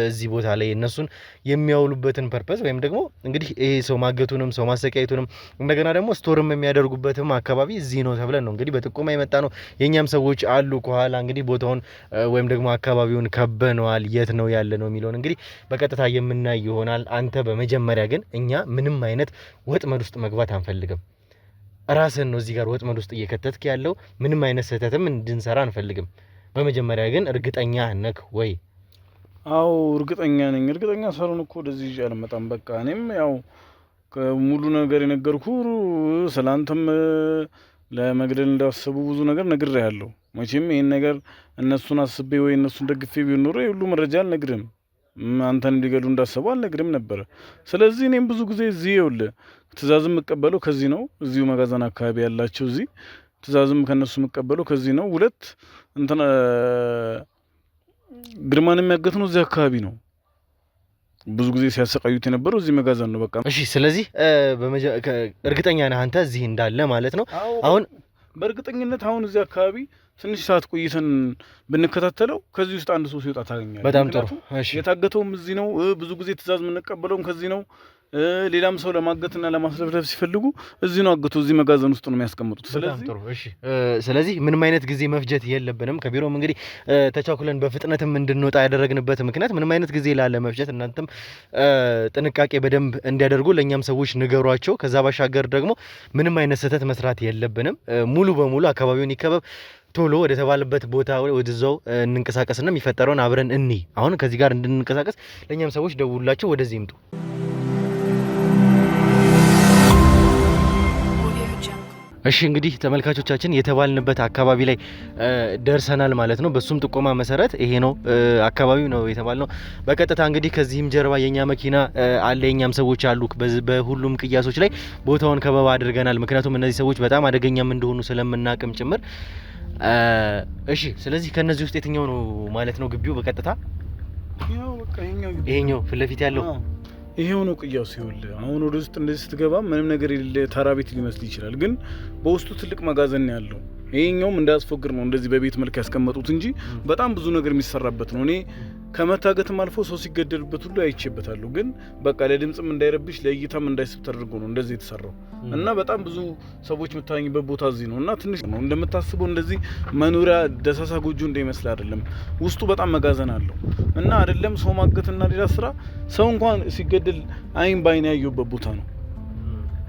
እዚህ ቦታ ላይ እነሱን የሚያውሉበትን ፐርፐዝ ወይም ደግሞ እንግዲህ ይሄ ሰው ማገቱንም ሰው ማሰቃየቱንም እንደገና ደግሞ ስቶርም የሚያደርጉበትም አካባቢ እዚህ ነው ተብለን ነው እንግዲህ በጥቆማ የመጣ ነው። የኛም ሰዎች አሉ ከኋላ እንግዲህ ቦታውን ወይም ደግሞ አካባቢውን ከበነዋል። የት ነው ያለ ነው የሚለውን እንግዲህ በቀጥታ የምናይ ይሆናል። አንተ በመጀመሪያ ግን እኛ ምንም አይነት ወጥመድ ውስጥ መግባት አንፈልግም። ራስን ነው እዚህ ጋር ወጥመድ ውስጥ እየከተትክ ያለው። ምንም አይነት ስህተትም እንድንሰራ አንፈልግም። በመጀመሪያ ግን እርግጠኛ ነክ ወይ? አዎ እርግጠኛ ነኝ። እርግጠኛ ሳልሆን እኮ ወደዚህ ይዤ አልመጣም። በቃ እኔም ያው ሙሉ ነገር የነገርኩ ስላንተም ለመግደል እንዳሰቡ ብዙ ነገር ነግሬሃለሁ። መቼም ይሄን ነገር እነሱን አስቤ ወይ እነሱን ደግፌ ቢሆን ኖሮ ሁሉ መረጃ አልነግርም። አንተን እንዲገሉ እንዳሰቡ አልነግርም ነበር። ስለዚህ እኔም ብዙ ጊዜ እዚህ ይኸውልህ ትእዛዝም የምቀበለው ከዚህ ነው። እዚሁ መጋዘን አካባቢ ያላቸው እዚህ ትእዛዝም ከነሱ የምቀበለው ከዚህ ነው። ሁለት እንትን ግርማን የሚያገት ነው እዚህ አካባቢ ነው። ብዙ ጊዜ ሲያሰቃዩት የነበረው እዚህ መጋዘን ነው። በቃ እሺ። ስለዚህ እርግጠኛ ነህ አንተ እዚህ እንዳለ ማለት ነው? አሁን በእርግጠኝነት አሁን እዚህ አካባቢ ትንሽ ሰዓት ቆይተን ብንከታተለው ከዚህ ውስጥ አንድ ሰው ሲወጣ ታገኛለህ። በጣም ጥሩ። እሺ። የታገተውም እዚህ ነው። ብዙ ጊዜ ትእዛዝ የምንቀበለውም ከዚህ ነው። ሌላም ሰው ለማገትና ለማስለፍለፍ ሲፈልጉ እዚህ ነው አገቱ እዚህ መጋዘን ውስጥ ነው የሚያስቀምጡት። ስለዚህ ጥሩ እሺ። ስለዚህ ምንም አይነት ጊዜ መፍጀት የለብንም። ከቢሮም እንግዲህ ተቻኩለን በፍጥነትም እንድንወጣ ያደረግንበት ምክንያት ምንም አይነት ጊዜ ላለ መፍጀት እናንተም ጥንቃቄ በደንብ እንዲያደርጉ ለኛም ሰዎች ንገሯቸው። ከዛ ባሻገር ደግሞ ምንም አይነት ስህተት መስራት የለብንም። ሙሉ በሙሉ አካባቢውን ይከበብ። ቶሎ ወደ ተባለበት ቦታ ወደዛው እንንቀሳቀስና የሚፈጠረውን አብረን እኒ አሁን ከዚህ ጋር እንድንንቀሳቀስ ለኛም ሰዎች ደውሉላቸው ወደዚህ ይምጡ። እሺ እንግዲህ ተመልካቾቻችን የተባልንበት አካባቢ ላይ ደርሰናል ማለት ነው። በሱም ጥቆማ መሰረት ይሄ ነው አካባቢው ነው የተባልነው። በቀጥታ እንግዲህ ከዚህም ጀርባ የኛ መኪና አለ፣ የኛም ሰዎች አሉ። በሁሉም ቅያሶች ላይ ቦታውን ከበባ አድርገናል። ምክንያቱም እነዚህ ሰዎች በጣም አደገኛም እንደሆኑ ስለምናቅም ጭምር። እሺ ስለዚህ ከነዚህ ውስጥ የትኛው ነው ማለት ነው ግቢው? በቀጥታ ያው በቃ ይሄኛው ፊት ለፊት ያለው ይሄው ነው ቅያው ሲውል። አሁን ወደ ውስጥ እንደዚህ ስትገባ ምንም ነገር የሌለ ተራ ቤት ሊመስል ይችላል፣ ግን በውስጡ ትልቅ መጋዘን ያለው። ይሄኛውም እንዳያስፎግር ነው እንደዚህ በቤት መልክ ያስቀመጡት እንጂ በጣም ብዙ ነገር የሚሰራበት ነው። እኔ ከመታገትም አልፎ ሰው ሲገደልበት ሁሉ አይቼበታለሁ። ግን በቃ ለድምጽም እንዳይረብሽ ለእይታም እንዳይስብ ተደርጎ ነው እንደዚህ የተሰራው እና በጣም ብዙ ሰዎች የምታገኝበት ቦታ እዚህ ነው እና ትንሽ ነው እንደምታስበው እንደዚህ መኖሪያ ደሳሳ ጎጆ እንደሚመስል አይደለም። ውስጡ በጣም መጋዘን አለው እና አይደለም ሰው ማገትና ሌላ ስራ ሰው እንኳን ሲገደል አይን ባይን ያየውበት ቦታ ነው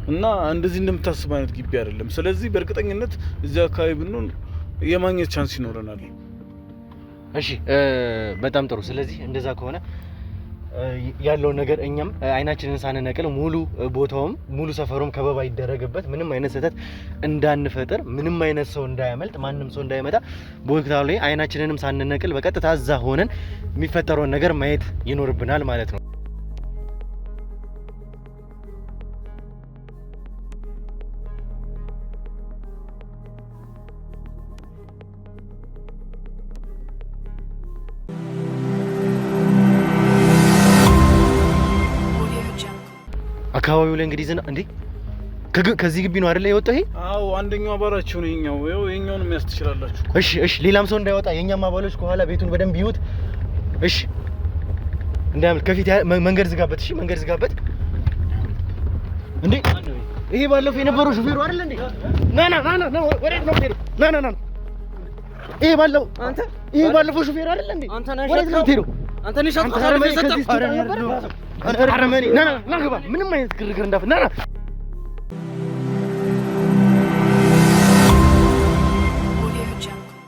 እና እንደዚህ እንደምታስብ አይነት ግቢ አይደለም። ስለዚህ በእርግጠኝነት እዚህ አካባቢ ብንሆን የማግኘት ቻንስ ይኖረናል። እሺ በጣም ጥሩ። ስለዚህ እንደዛ ከሆነ ያለውን ነገር እኛም አይናችንን ሳንነቅል ሙሉ ቦታውም ሙሉ ሰፈሩም ከበባ ይደረግበት፣ ምንም አይነት ስህተት እንዳንፈጥር፣ ምንም አይነት ሰው እንዳያመልጥ፣ ማንም ሰው እንዳይመጣ ቦታው ላይ አይናችንንም ሳንነቅል በቀጥታ እዛ ሆነን የሚፈጠረውን ነገር ማየት ይኖርብናል ማለት ነው። አካባቢው ላይ እንግዲህ ዝና እንዴ ከዚህ ግቢ ነው አይደል የወጣው? ይሄ አዎ አንደኛው አባራቸው ነው ይሄኛው። ይሄኛውን የሚያስተችላላችሁ። እሺ እሺ፣ ሌላም ሰው እንዳይወጣ የኛም አባሎች ከኋላ ቤቱን በደንብ ይዩት። እሺ እንዳያመልጥ ከፊት መንገድ ዝጋበት። እሺ መንገድ ዝጋበት። እንዴ ይሄ ባለፈው የነበረው ሹፌሩ አይደል እንዴ? ና ወዴት ነው የምትሄደው? ና ይሄ ባለፈው ሹፌሩ አይደል እንዴ? ወዴት ነው የምትሄደው? አንተ ነሽ አጣ ምንም አይነት ግርግር እንዳፈ